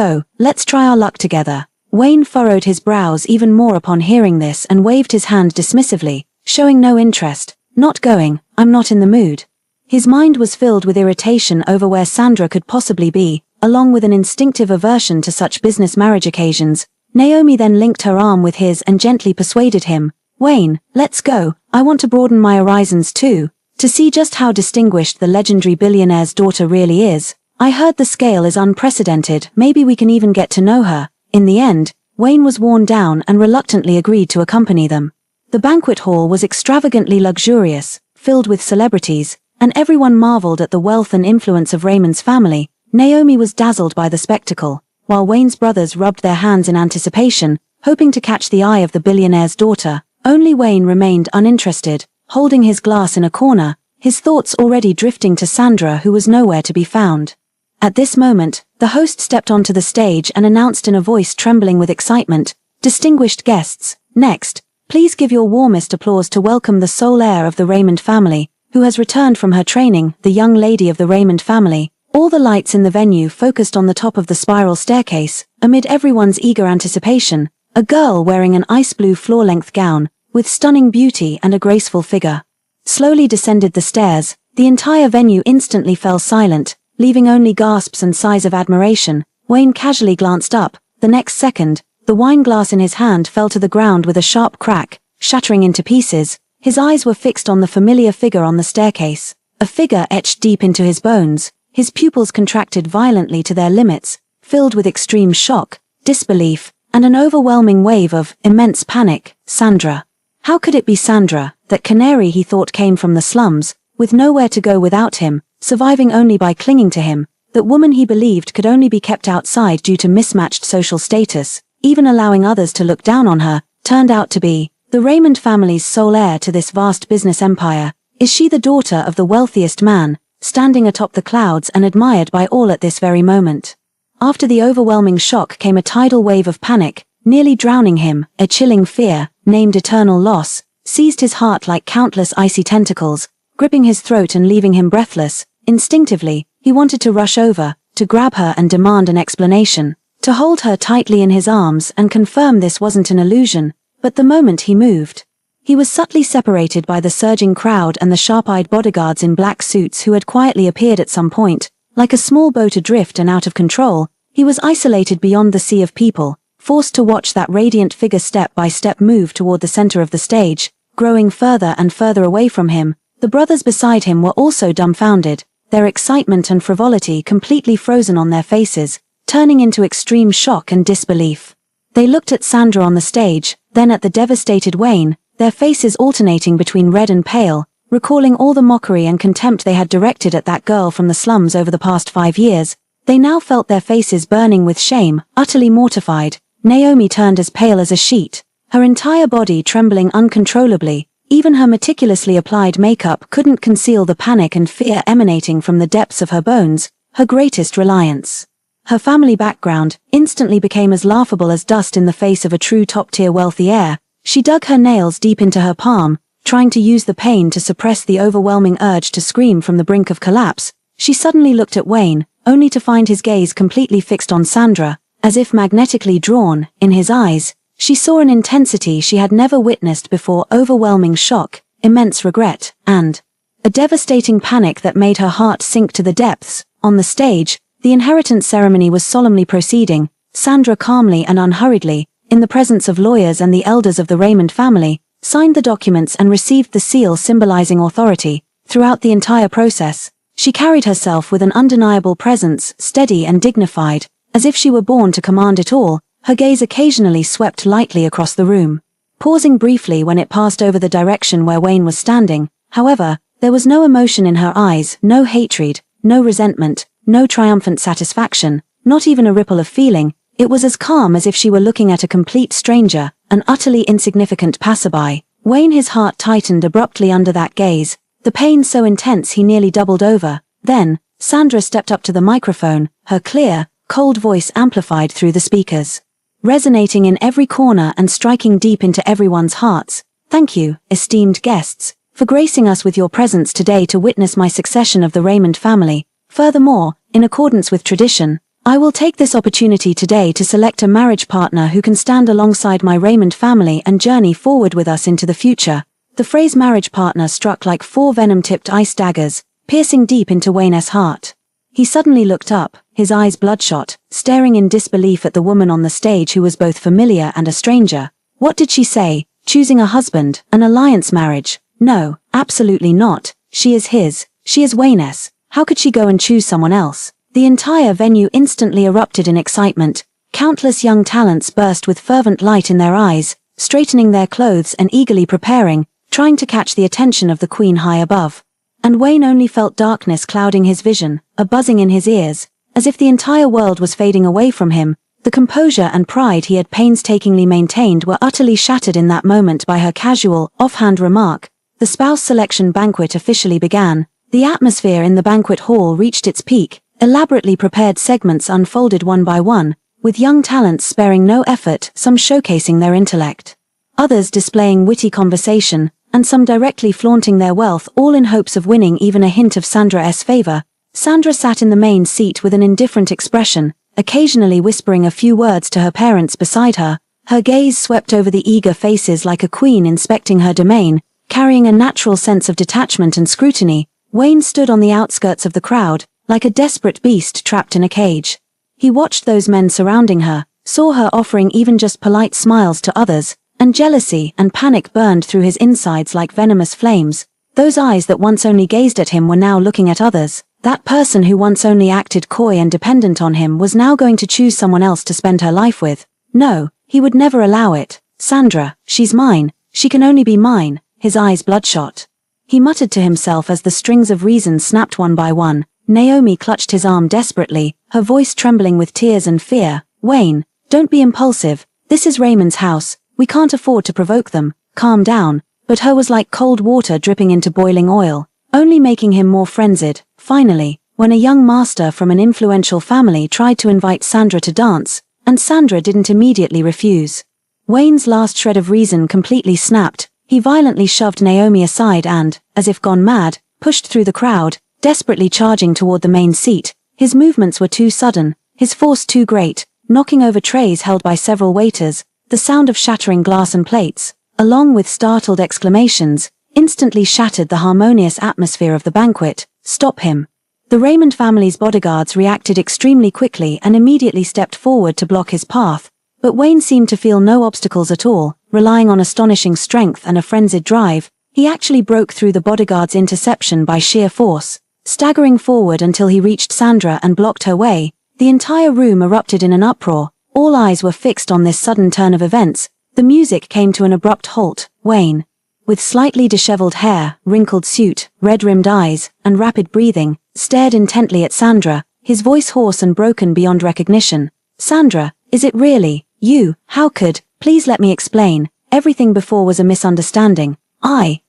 try our luck together. Wayne furrowed his brows even more upon hearing this and waved his hand dismissively, showing no interest. Not going, I'm not in the mood. His mind was filled with irritation over where Sandra could possibly be, along with an instinctive aversion to such business marriage occasions. Naomi then linked her arm with his and gently persuaded him. Wayne, let's go. I want to broaden my horizons too, to see just how distinguished the legendary billionaire's daughter really is. I heard the scale is unprecedented. Maybe we can even get to know her. In the end, Wayne was worn down and reluctantly agreed to accompany them. The banquet hall was extravagantly luxurious, filled with celebrities, and everyone marveled at the wealth and influence of Raymond's family. Naomi was dazzled by the spectacle, while Wayne's brothers rubbed their hands in anticipation, hoping to catch the eye of the billionaire's daughter. Only Wayne remained uninterested, holding his glass in a corner, his thoughts already drifting to Sandra, who was nowhere to be found. At this moment, the host stepped onto the stage and announced in a voice trembling with excitement, "Distinguished guests, next, please give your warmest applause to welcome the sole heir of the Raymond family, who has returned from her training, the young lady of the Raymond family." All the lights in the venue focused on the top of the spiral staircase. Amid everyone's eager anticipation, a girl wearing an ice blue floor-length gown, with stunning beauty and a graceful figure, slowly descended the stairs. The entire venue instantly fell silent, leaving only gasps and sighs of admiration. Wayne casually glanced up. The next second, the wine glass in his hand fell to the ground with a sharp crack, shattering into pieces. His eyes were fixed on the familiar figure on the staircase, a figure etched deep into his bones. His pupils contracted violently to their limits, filled with extreme shock, disbelief, and an overwhelming wave of immense panic. Sandra. How could it be Sandra, that canary he thought came from the slums, with nowhere to go without him, surviving only by clinging to him? that woman he believed could only be kept outside due to mismatched social status, even allowing others to look down on her, turned out to be the Raymond family's sole heir to this vast business empire. Is she the daughter of the wealthiest man, standing atop the clouds and admired by all at this very moment? After the overwhelming shock came a tidal wave of panic, nearly drowning him. A chilling fear, named eternal loss, seized his heart like countless icy tentacles, gripping his throat and leaving him breathless. Instinctively, he wanted to rush over, to grab her and demand an explanation, to hold her tightly in his arms and confirm this wasn't an illusion. But the moment he moved, he was subtly separated by the surging crowd and the sharp-eyed bodyguards in black suits who had quietly appeared at some point. Like a small boat adrift and out of control, he was isolated beyond the sea of people, forced to watch that radiant figure step by step move toward the center of the stage, growing further and further away from him. The brothers beside him were also dumbfounded, their excitement and frivolity completely frozen on their faces, turning into extreme shock and disbelief. They looked at Sandra on the stage, then at the devastated Wayne, their faces alternating between red and pale, recalling all the mockery and contempt they had directed at that girl from the slums over the past 5 years. They now felt their faces burning with shame, utterly mortified. Naomi turned as pale as a sheet, her entire body trembling uncontrollably. Even her meticulously applied makeup couldn't conceal the panic and fear emanating from the depths of her bones, her greatest reliance. Her family background instantly became as laughable as dust in the face of a true top-tier wealthy heir. She dug her nails deep into her palm, trying to use the pain to suppress the overwhelming urge to scream from the brink of collapse. She suddenly looked at Wayne, only to find his gaze completely fixed on Sandra, as if magnetically drawn. In his eyes, she saw an intensity she had never witnessed before: overwhelming shock, immense regret, and a devastating panic that made her heart sink to the depths. On the stage, the inheritance ceremony was solemnly proceeding. Sandra calmly and unhurriedly, in the presence of lawyers and the elders of the Raymond family, signed the documents and received the seal symbolizing authority. Throughout the entire process, she carried herself with an undeniable presence, steady and dignified, as if she were born to command it all. Her gaze occasionally swept lightly across the room, pausing briefly when it passed over the direction where Wayne was standing. However, there was no emotion in her eyes, no hatred, no resentment, no triumphant satisfaction, not even a ripple of feeling. It was as calm as if she were looking at a complete stranger, an utterly insignificant passerby. Wayne, his heart tightened abruptly under that gaze, the pain so intense he nearly doubled over. Then, Sandra stepped up to the microphone, her clear, cold voice amplified through the speakers, resonating in every corner and striking deep into everyone's hearts. "Thank you, esteemed guests, for gracing us with your presence today to witness my succession of the Raymond family. Furthermore, in accordance with tradition, I will take this opportunity today to select a marriage partner who can stand alongside my Raymond family and journey forward with us into the future." The phrase marriage partner struck like 4 venom-tipped ice daggers, piercing deep into Wayne's heart. He suddenly looked up, his eyes bloodshot, staring in disbelief at the woman on the stage who was both familiar and a stranger. What did she say? Choosing a husband, an alliance marriage? No, absolutely not. She is his. She is Wayne's. How could she go and choose someone else? The entire venue instantly erupted in excitement. Countless young talents burst with fervent light in their eyes, straightening their clothes and eagerly preparing, trying to catch the attention of the queen high above. And Wayne only felt darkness clouding his vision, a buzzing in his ears, as if the entire world was fading away from him. The composure and pride he had painstakingly maintained were utterly shattered in that moment by her casual, offhand remark. The spouse selection banquet officially began. The atmosphere in the banquet hall reached its peak. Elaborately prepared segments unfolded one by one, with young talents sparing no effort, some showcasing their intellect, others displaying witty conversation, and some directly flaunting their wealth, all in hopes of winning even a hint of Sandra's favor. Sandra sat in the main seat with an indifferent expression, occasionally whispering a few words to her parents beside her. Her gaze swept over the eager faces like a queen inspecting her domain, carrying a natural sense of detachment and scrutiny. Wayne stood on the outskirts of the crowd, like a desperate beast trapped in a cage. He watched those men surrounding her, saw her offering even just polite smiles to others, and jealousy and panic burned through his insides like venomous flames. Those eyes that once only gazed at him were now looking at others. That person who once only acted coy and dependent on him was now going to choose someone else to spend her life with. No, he would never allow it. "Sandra, she's mine. She can only be mine," his eyes bloodshot. He muttered to himself as the strings of reason snapped one by one. Naomi clutched his arm desperately, her voice trembling with tears and fear. "Wayne, don't be impulsive. This is Raymond's house. We can't afford to provoke them. Calm down." But her was like cold water dripping into boiling oil, only making him more frenzied. Finally, when a young master from an influential family tried to invite Sandra to dance, and Sandra didn't immediately refuse. Wayne's last shred of reason completely snapped. He violently shoved Naomi aside and, as if gone mad, pushed through the crowd, desperately charging toward the main seat. His movements were too sudden, his force too great, knocking over trays held by several waiters. The sound of shattering glass and plates, along with startled exclamations, instantly shattered the harmonious atmosphere of the banquet. "Stop him." The Raymond family's bodyguards reacted extremely quickly and immediately stepped forward to block his path, but Wayne seemed to feel no obstacles at all. Relying on astonishing strength and a frenzied drive, he actually broke through the bodyguard's interception by sheer force. Staggering forward until he reached Sandra and blocked her way, the entire room erupted in an uproar. All eyes were fixed on this sudden turn of events. The music came to an abrupt halt. Wayne, with slightly disheveled hair, wrinkled suit, red-rimmed eyes, and rapid breathing, stared intently at Sandra, his voice hoarse and broken beyond recognition. "Sandra, is it really you? How could? Please let me explain. Everything before was a misunderstanding."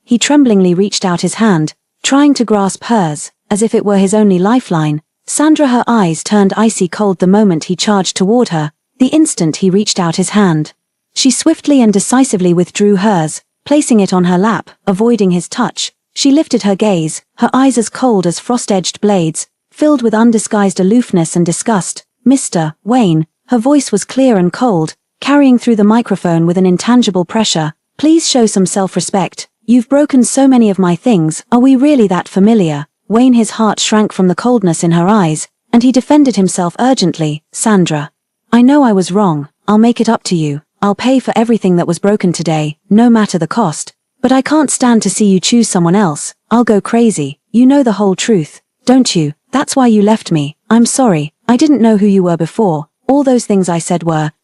He tremblingly reached out his hand, trying to grasp hers, as if it were his only lifeline. Sandra, her eyes turned icy cold the moment he charged toward her, the instant he reached out his hand. She swiftly and decisively withdrew hers, placing it on her lap, avoiding his touch. She lifted her gaze, her eyes as cold as frost-edged blades, filled with undisguised aloofness and disgust. "Mr. Wayne," her voice was clear and cold, carrying through the microphone with an intangible pressure. "Please show some self-respect. You've broken so many of my things. Are we really that familiar?" Wayne, his heart shrank from the coldness in her eyes, and he defended himself urgently. "Sandra, I know I was wrong. I'll make it up to you. I'll pay for everything that was broken today, no matter the cost. But I can't stand to see you choose someone else. I'll go crazy. You know the whole truth, don't you? That's why you left me. I'm sorry. I didn't know who you were before. All those things I said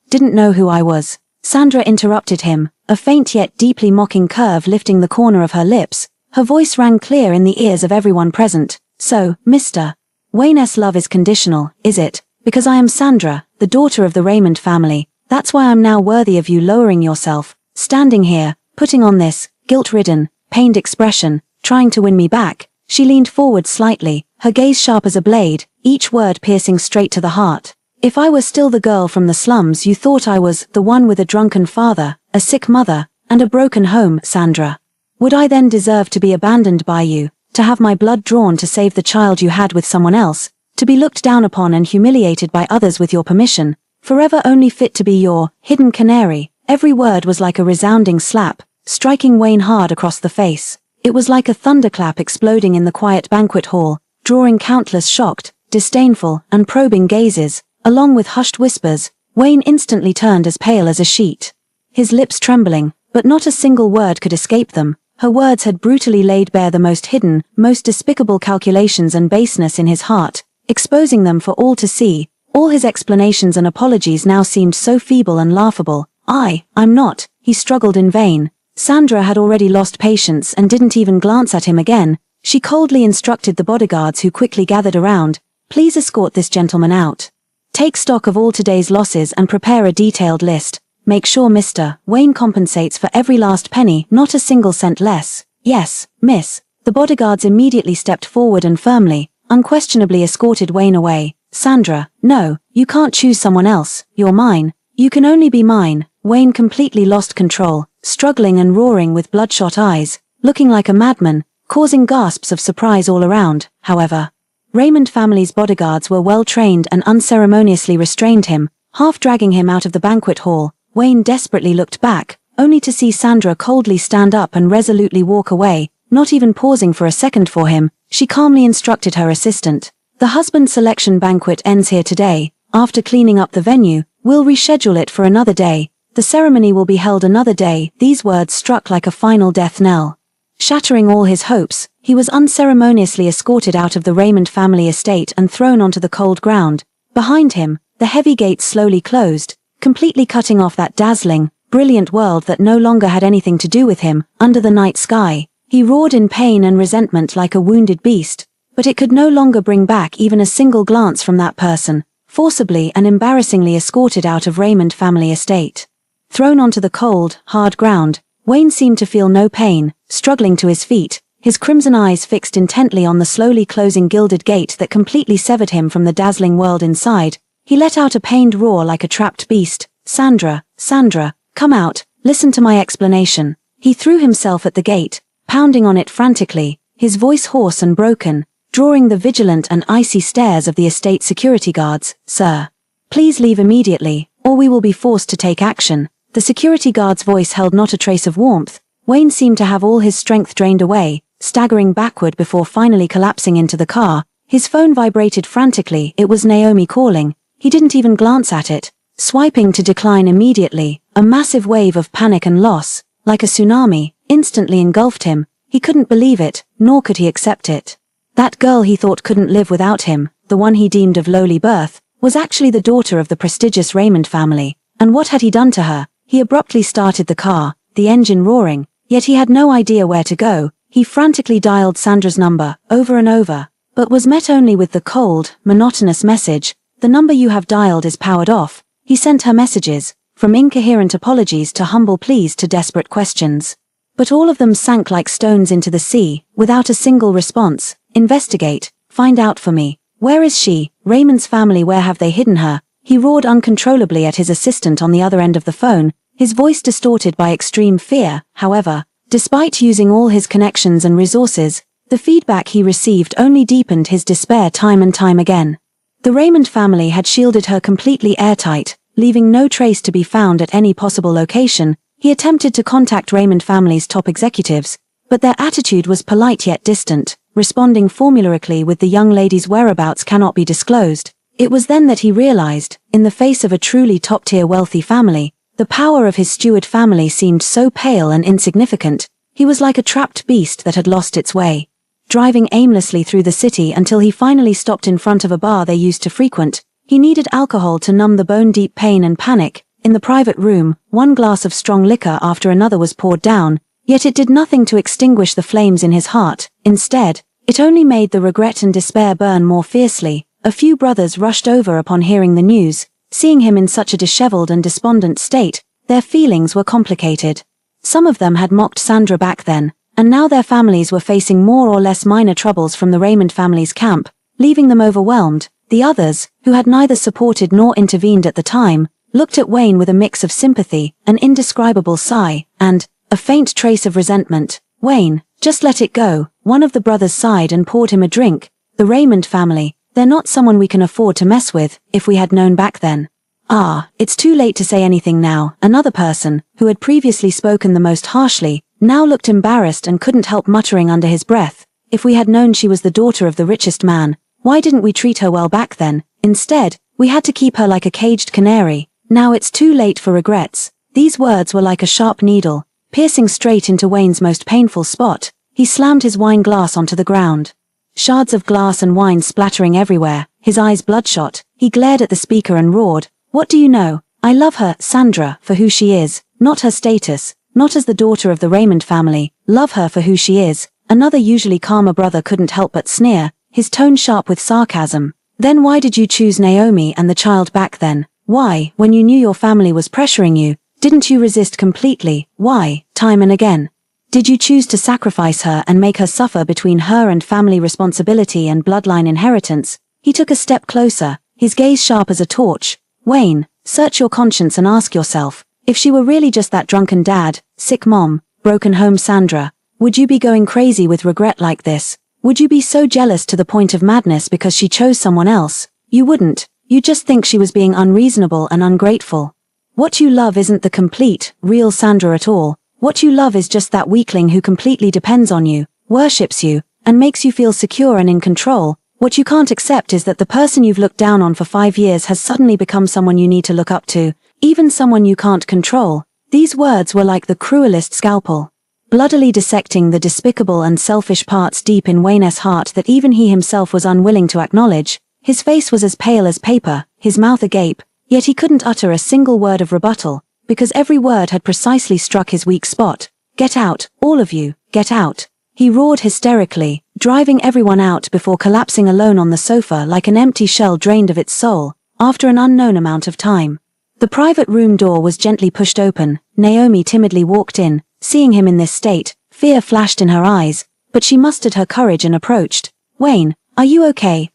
didn't know who I was." Sandra interrupted him, a faint yet deeply mocking curve lifting the corner of her lips. Her voice rang clear in the ears of everyone present. "So, Mr. Wayne's love is conditional, is it? Because I am Sandra, the daughter of the Raymond family. That's why I'm now worthy of you lowering yourself, standing here, putting on this guilt-ridden, pained expression, trying to win me back." She leaned forward slightly, her gaze sharp as a blade, each word piercing straight to the heart. "If I were still the girl from the slums you thought I was, the one with a drunken father, a sick mother, and a broken home, Sandra, would I then deserve to be abandoned by you, to have my blood drawn to save the child you had with someone else, to be looked down upon and humiliated by others with your permission, forever only fit to be your hidden canary?" Every word was like a resounding slap, striking Wayne hard across the face. It was like a thunderclap exploding in the quiet banquet hall, drawing countless shocked, disdainful, and probing gazes. Along with hushed whispers, Wayne instantly turned as pale as a sheet. His lips trembling, but not a single word could escape them. Her words had brutally laid bare the most hidden, most despicable calculations and baseness in his heart, exposing them for all to see. All his explanations and apologies now seemed so feeble and laughable. I'm not," he struggled in vain. Sandra had already lost patience and didn't even glance at him again. She coldly instructed the bodyguards who quickly gathered around, "Please escort this gentleman out. Take stock of all today's losses and prepare a detailed list. Make sure Mr. Wayne compensates for every last penny, not a single cent less." "Yes, miss." The bodyguards immediately stepped forward and firmly, unquestionably escorted Wayne away. "Sandra, no, you can't choose someone else. You're mine. You can only be mine." Wayne completely lost control, struggling and roaring with bloodshot eyes, looking like a madman, causing gasps of surprise all around. However, Raymond family's bodyguards were well trained and unceremoniously restrained him, half dragging him out of the banquet hall. Wayne desperately looked back, only to see Sandra coldly stand up and resolutely walk away, not even pausing for a second for him. She calmly instructed her assistant, "The husband selection banquet ends here today. After cleaning up the venue, we'll reschedule it for another day. The ceremony will be held another day." These words struck like a final death knell. Shattering all his hopes, he was unceremoniously escorted out of the Raymond family estate and thrown onto the cold ground. Behind him, the heavy gates slowly closed, completely cutting off that dazzling, brilliant world that no longer had anything to do with him. Under the night sky, he roared in pain and resentment like a wounded beast, but it could no longer bring back even a single glance from that person, forcibly and embarrassingly escorted out of Raymond family estate. Thrown onto the cold, hard ground, Wayne seemed to feel no pain, struggling to his feet, his crimson eyes fixed intently on the slowly closing gilded gate that completely severed him from the dazzling world inside. He let out a pained roar like a trapped beast. Sandra, Sandra, come out, listen to my explanation. He threw himself at the gate, pounding on it frantically, his voice hoarse and broken, drawing the vigilant and icy stares of the estate security guards. Sir, please leave immediately, or we will be forced to take action. The security guard's voice held not a trace of warmth. Wayne seemed to have all his strength drained away, staggering backward before finally collapsing into the car. His phone vibrated frantically. It was Naomi calling. He didn't even glance at it, swiping to decline immediately. A massive wave of panic and loss, like a tsunami, instantly engulfed him. He couldn't believe it, nor could he accept it. That girl he thought couldn't live without him, the one he deemed of lowly birth, was actually the daughter of the prestigious Raymond family. And what had he done to her? He abruptly started the car, the engine roaring, yet he had no idea where to go. He frantically dialed Sandra's number, over and over, but was met only with the cold, monotonous message, "The number you have dialed is powered off." He sent her messages, from incoherent apologies to humble pleas to desperate questions. But all of them sank like stones into the sea, without a single response. "Investigate, find out for me. Where is she? Raymond's family, where have they hidden her?" He roared uncontrollably at his assistant on the other end of the phone, his voice distorted by extreme fear. However, despite using all his connections and resources, the feedback he received only deepened his despair time and time again. The Raymond family had shielded her completely airtight, leaving no trace to be found at any possible location. He attempted to contact Raymond family's top executives, but their attitude was polite yet distant, responding formulaically with "the young lady's whereabouts cannot be disclosed." It was then that he realized, in the face of a truly top-tier wealthy family, the power of his steward family seemed so pale and insignificant. He was like a trapped beast that had lost its way. Driving aimlessly through the city until he finally stopped in front of a bar they used to frequent, he needed alcohol to numb the bone-deep pain and panic. In the private room, one glass of strong liquor after another was poured down, yet it did nothing to extinguish the flames in his heart. Instead, it only made the regret and despair burn more fiercely. A few brothers rushed over upon hearing the news. Seeing him in such a disheveled and despondent state, their feelings were complicated. Some of them had mocked Sandra back then, and now their families were facing more or less minor troubles from the Raymond family's camp, leaving them overwhelmed. The others, who had neither supported nor intervened at the time, looked at Wayne with a mix of sympathy, an indescribable sigh, and a faint trace of resentment. "Wayne, just let it go." One of the brothers sighed and poured him a drink. "The Raymond family, they're not someone we can afford to mess with. If we had known back then." "Ah, it's too late to say anything now." Another person, who had previously spoken the most harshly, now looked embarrassed and couldn't help muttering under his breath, "If we had known she was the daughter of the richest man, why didn't we treat her well back then? Instead, we had to keep her like a caged canary. Now it's too late for regrets." These words were like a sharp needle, piercing straight into Wayne's most painful spot. He slammed his wine glass onto the ground. Shards of glass and wine splattering everywhere, his eyes bloodshot. He glared at the speaker and roared, "What do you know? I love her, Sandra, for who she is, not her status, not as the daughter of the Raymond family. Love her for who she is." Another usually calmer brother couldn't help but sneer, his tone sharp with sarcasm. "Then why did you choose Naomi and the child back then? Why, when you knew your family was pressuring you, didn't you resist completely? Why, time and again? Did you choose to sacrifice her and make her suffer between her and family responsibility and bloodline inheritance?" He took a step closer, his gaze sharp as a torch. "Wayne, search your conscience and ask yourself, if she were really just that drunken dad, sick mom, broken home Sandra, would you be going crazy with regret like this? Would you be so jealous to the point of madness because she chose someone else? You wouldn't. You'd just think she was being unreasonable and ungrateful. What you love isn't the complete, real Sandra at all. What you love is just that weakling who completely depends on you, worships you, and makes you feel secure and in control. What you can't accept is that the person you've looked down on for 5 years has suddenly become someone you need to look up to, even someone you can't control." These words were like the cruelest scalpel, bloodily dissecting the despicable and selfish parts deep in Wayne's heart that even he himself was unwilling to acknowledge. His face was as pale as paper, his mouth agape, yet he couldn't utter a single word of rebuttal, because every word had precisely struck his weak spot. "Get out, all of you, get out." he roared hysterically, driving everyone out before collapsing alone on the sofa like an empty shell drained of its soul, after an unknown amount of time. The private room door was gently pushed open. Naomi timidly walked in. Seeing him in this state, fear flashed in her eyes, but she mustered her courage and approached. "Wayne, are you okay?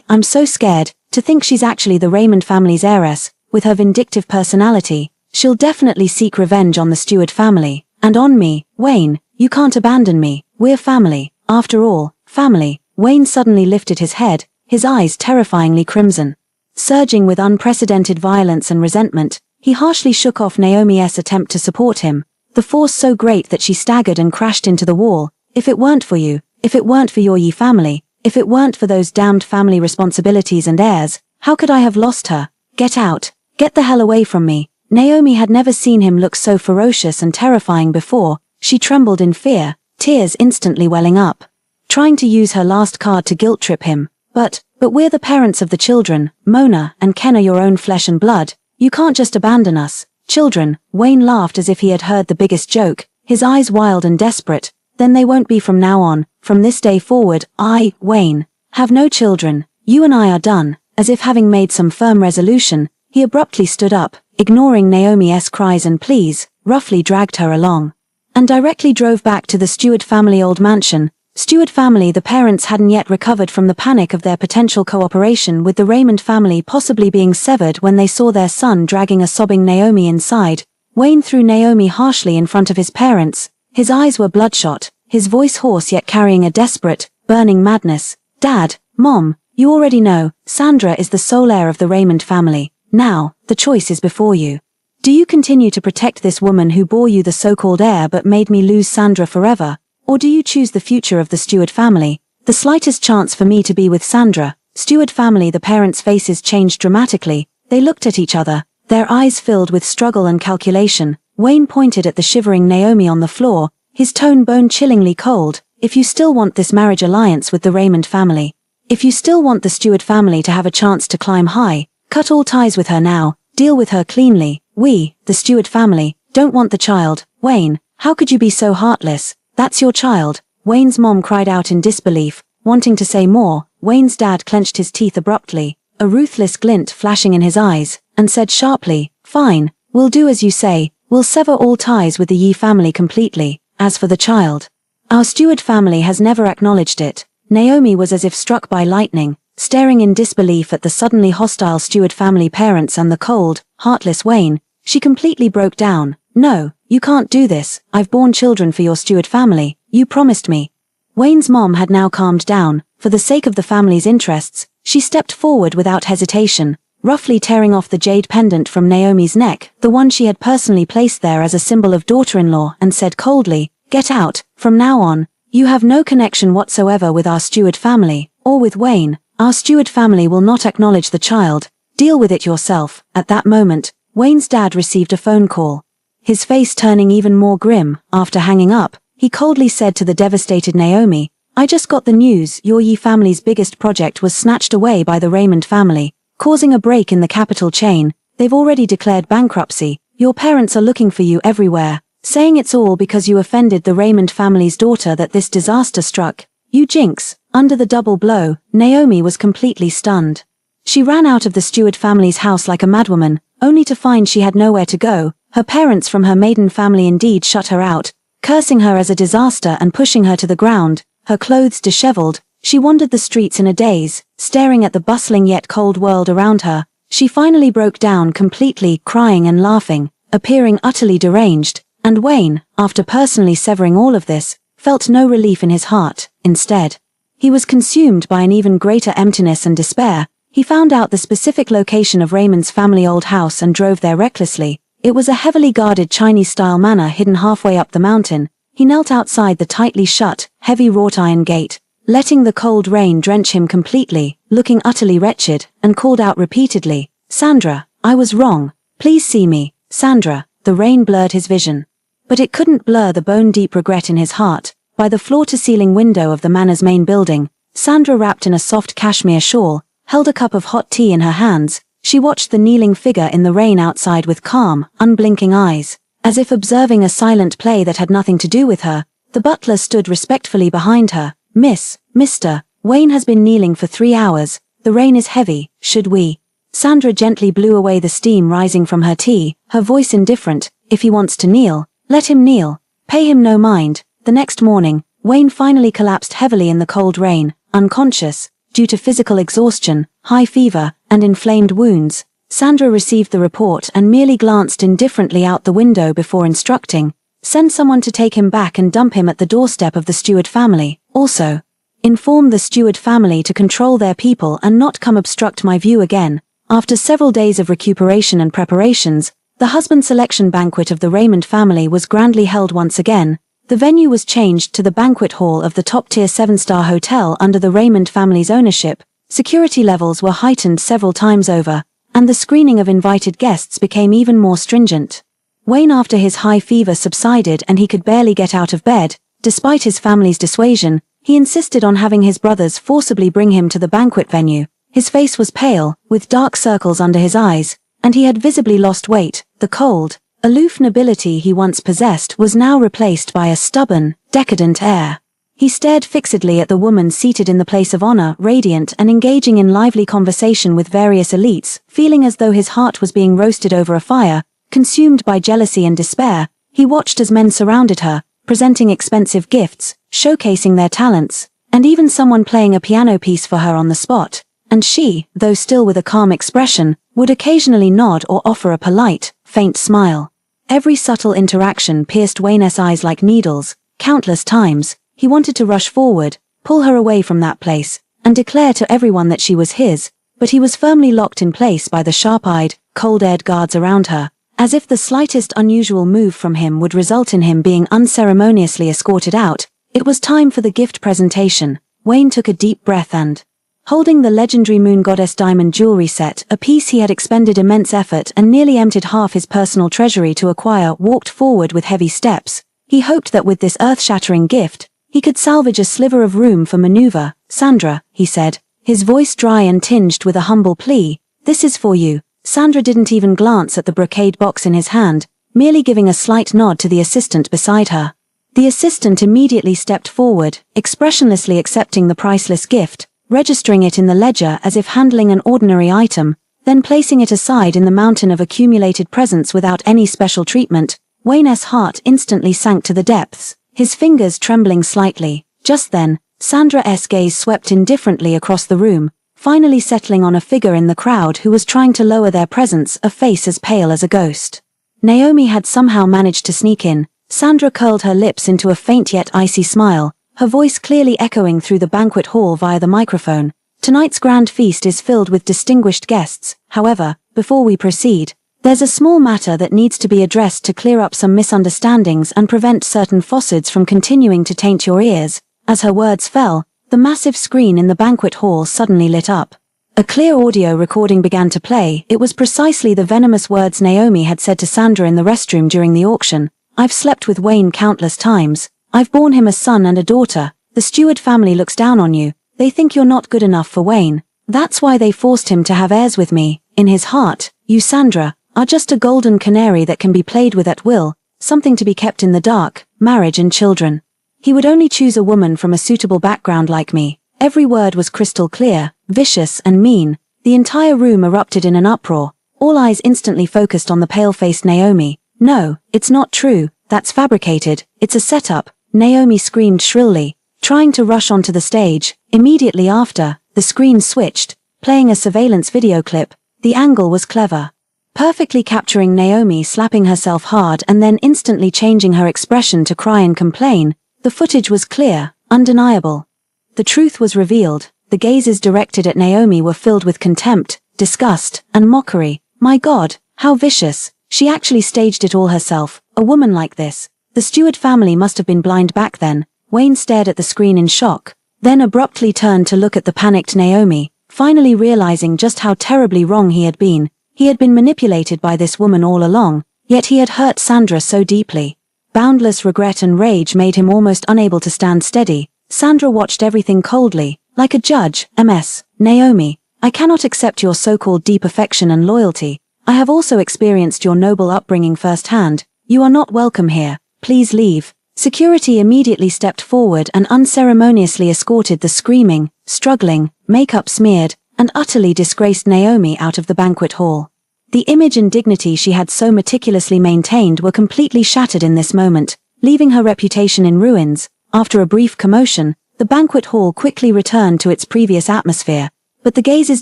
I'm so scared. To think she's actually the Raymond family's heiress. With her vindictive personality, she'll definitely seek revenge on the Stewart family. And on me. Wayne, you can't abandon me. We're family. After all, family." Wayne suddenly lifted his head, his eyes terrifyingly crimson. Surging with unprecedented violence and resentment, he harshly shook off Naomi's attempt to support him, the force so great that she staggered and crashed into the wall. "If it weren't for you, if it weren't for your family, if it weren't for those damned family responsibilities and heirs, how could I have lost her? Get out. Get the hell away from me." Naomi had never seen him look so ferocious and terrifying before. She trembled in fear, tears instantly welling up, trying to use her last card to guilt-trip him. But we're the parents of the children. Mona and Ken are your own flesh and blood. You can't just abandon us. Children. Wayne laughed as if he had heard the biggest joke, his eyes wild and desperate. "Then they won't be from now on. From this day forward, I, Wayne, have no children. You and I are done." As if having made some firm resolution, he abruptly stood up, ignoring Naomi's cries and pleas, roughly dragged her along, and directly drove back to the Stewart family old mansion. Stewart family. The parents hadn't yet recovered from the panic of their potential cooperation with the Raymond family possibly being severed when they saw their son dragging a sobbing Naomi inside. Wayne threw Naomi harshly in front of his parents. His eyes were bloodshot, his voice hoarse yet carrying a desperate, burning madness. "Dad, Mom, you already know, Sandra is the sole heir of the Raymond family. Now, the choice is before you. Do you continue to protect this woman who bore you the so-called heir but made me lose Sandra forever? Or do you choose the future of the Stewart family? The slightest chance for me to be with Sandra." Stewart family. The parents' faces changed dramatically. They looked at each other, their eyes filled with struggle and calculation. Wayne pointed at the shivering Naomi on the floor, his tone bone-chillingly cold. "If you still want this marriage alliance with the Raymond family, if you still want the Stewart family to have a chance to climb high, cut all ties with her now, deal with her cleanly. We, the Stewart family, don't want the child." "Wayne, how could you be so heartless? That's your child." Wayne's mom cried out in disbelief, wanting to say more. Wayne's dad clenched his teeth abruptly, a ruthless glint flashing in his eyes, and said sharply, "Fine, we'll do as you say. We'll sever all ties with the Yee family completely. As for the child, our Stewart family has never acknowledged it." Naomi was as if struck by lightning, staring in disbelief at the suddenly hostile Stewart family parents and the cold, heartless Wayne. She completely broke down. "No, you can't do this. I've borne children for your Stewart family. You promised me." Wayne's mom had now calmed down. For the sake of the family's interests, she stepped forward without hesitation, roughly tearing off the jade pendant from Naomi's neck, the one she had personally placed there as a symbol of daughter-in-law, and said coldly, "Get out. From now on, you have no connection whatsoever with our Stewart family, or with Wayne. Our Stewart family will not acknowledge the child. Deal with it yourself." At that moment, Wayne's dad received a phone call. His face turning even more grim. After hanging up, he coldly said to the devastated Naomi, "I just got the news your Yee family's biggest project was snatched away by the Raymond family, causing a break in the capital chain. They've already declared bankruptcy. Your parents are looking for you everywhere, saying it's all because you offended the Raymond family's daughter that this disaster struck. You jinx." Under the double blow, Naomi was completely stunned. She ran out of the Stewart family's house like a madwoman, only to find she had nowhere to go. Her parents from her maiden family indeed shut her out, cursing her as a disaster and pushing her to the ground. Her clothes disheveled, she wandered the streets in a daze, staring at the bustling yet cold world around her. She finally broke down completely, crying and laughing, appearing utterly deranged, and Wayne, after personally severing all of this, felt no relief in his heart. Instead, he was consumed by an even greater emptiness and despair. He found out the specific location of Raymond's family old house and drove there recklessly. It was a heavily guarded Chinese-style manor hidden halfway up the mountain. He knelt outside the tightly shut, heavy wrought-iron gate, letting the cold rain drench him completely, looking utterly wretched, and called out repeatedly, "Sandra, I was wrong. Please see me, Sandra." The rain blurred his vision, but it couldn't blur the bone-deep regret in his heart. By the floor-to-ceiling window of the manor's main building, Sandra, wrapped in a soft cashmere shawl, held a cup of hot tea in her hands. She watched the kneeling figure in the rain outside with calm, unblinking eyes, as if observing a silent play that had nothing to do with her. The butler stood respectfully behind her. Mr. Wayne has been kneeling for 3 hours. The rain is heavy, should we? Sandra gently blew away the steam rising from her tea, her voice indifferent. If he wants to kneel, let him kneel. Pay him no mind. The next morning, Wayne finally collapsed heavily in the cold rain, unconscious, due to physical exhaustion, high fever, and inflamed wounds. Sandra received the report and merely glanced indifferently out the window before instructing, "Send someone to take him back and dump him at the doorstep of the Stewart family. Also, inform the Stewart family to control their people and not come obstruct my view again." After several days of recuperation and preparations, the husband selection banquet of the Raymond family was grandly held once again. The venue was changed to the banquet hall of the top-tier 7-star hotel under the Raymond family's ownership. Security levels were heightened several times over, and the screening of invited guests became even more stringent. Wayne, after his high fever subsided and he could barely get out of bed, despite his family's dissuasion, he insisted on having his brothers forcibly bring him to the banquet venue. His face was pale, with dark circles under his eyes, and he had visibly lost weight. The cold, aloof nobility he once possessed was now replaced by a stubborn, decadent air. He stared fixedly at the woman seated in the place of honor, radiant and engaging in lively conversation with various elites, feeling as though his heart was being roasted over a fire. Consumed by jealousy and despair, he watched as men surrounded her, presenting expensive gifts, showcasing their talents, and even someone playing a piano piece for her on the spot. And she, though still with a calm expression, would occasionally nod or offer a polite, faint smile. Every subtle interaction pierced Wayne's eyes like needles. Countless times, he wanted to rush forward, pull her away from that place, and declare to everyone that she was his, but he was firmly locked in place by the sharp-eyed, cold-aired guards around her, as if the slightest unusual move from him would result in him being unceremoniously escorted out. It was time for the gift presentation. Wayne took a deep breath and, holding the legendary Moon Goddess diamond jewelry set, a piece he had expended immense effort and nearly emptied half his personal treasury to acquire, walked forward with heavy steps. He hoped that with this earth-shattering gift, he could salvage a sliver of room for maneuver. "Sandra," he said, his voice dry and tinged with a humble plea, "this is for you." Sandra didn't even glance at the brocade box in his hand, merely giving a slight nod to the assistant beside her. The assistant immediately stepped forward, expressionlessly accepting the priceless gift, registering it in the ledger as if handling an ordinary item, then placing it aside in the mountain of accumulated presents without any special treatment. Wayne's heart instantly sank to the depths, his fingers trembling slightly. Just then, Sandra's gaze swept indifferently across the room, finally settling on a figure in the crowd who was trying to lower their presence, a face as pale as a ghost. Naomi had somehow managed to sneak in. Sandra curled her lips into a faint yet icy smile, her voice clearly echoing through the banquet hall via the microphone. "Tonight's grand feast is filled with distinguished guests. However, before we proceed, there's a small matter that needs to be addressed to clear up some misunderstandings and prevent certain falsehoods from continuing to taint your ears." As her words fell, the massive screen in the banquet hall suddenly lit up. A clear audio recording began to play. It was precisely the venomous words Naomi had said to Sandra in the restroom during the auction. "I've slept with Wayne countless times. I've borne him a son and a daughter. The Stewart family looks down on you. They think you're not good enough for Wayne. That's why they forced him to have heirs with me. In his heart, you, Sandra, are just a golden canary that can be played with at will, something to be kept in the dark, marriage and children. He would only choose a woman from a suitable background like me." Every word was crystal clear, vicious and mean. The entire room erupted in an uproar, all eyes instantly focused on the pale-faced Naomi. "No, it's not true. That's fabricated. It's a setup," Naomi screamed shrilly, trying to rush onto the stage. Immediately after, the screen switched, playing a surveillance video clip. The angle was clever, perfectly capturing Naomi slapping herself hard and then instantly changing her expression to cry and complain. The footage was clear, undeniable. The truth was revealed. The gazes directed at Naomi were filled with contempt, disgust, and mockery. My God, how vicious. She actually staged it all herself. A woman like this. The Stewart family must have been blind back then. Wayne stared at the screen in shock, then abruptly turned to look at the panicked Naomi, finally realizing just how terribly wrong he had been. He had been manipulated by this woman all along, yet he had hurt Sandra so deeply. Boundless regret and rage made him almost unable to stand steady. Sandra watched everything coldly, like a judge. "Ms. Naomi, I cannot accept your so-called deep affection and loyalty. I have also experienced your noble upbringing firsthand. You are not welcome here. Please leave." Security immediately stepped forward and unceremoniously escorted the screaming, struggling, makeup smeared, and utterly disgraced Naomi out of the banquet hall. The image and dignity she had so meticulously maintained were completely shattered in this moment, leaving her reputation in ruins. After a brief commotion, the banquet hall quickly returned to its previous atmosphere, but the gazes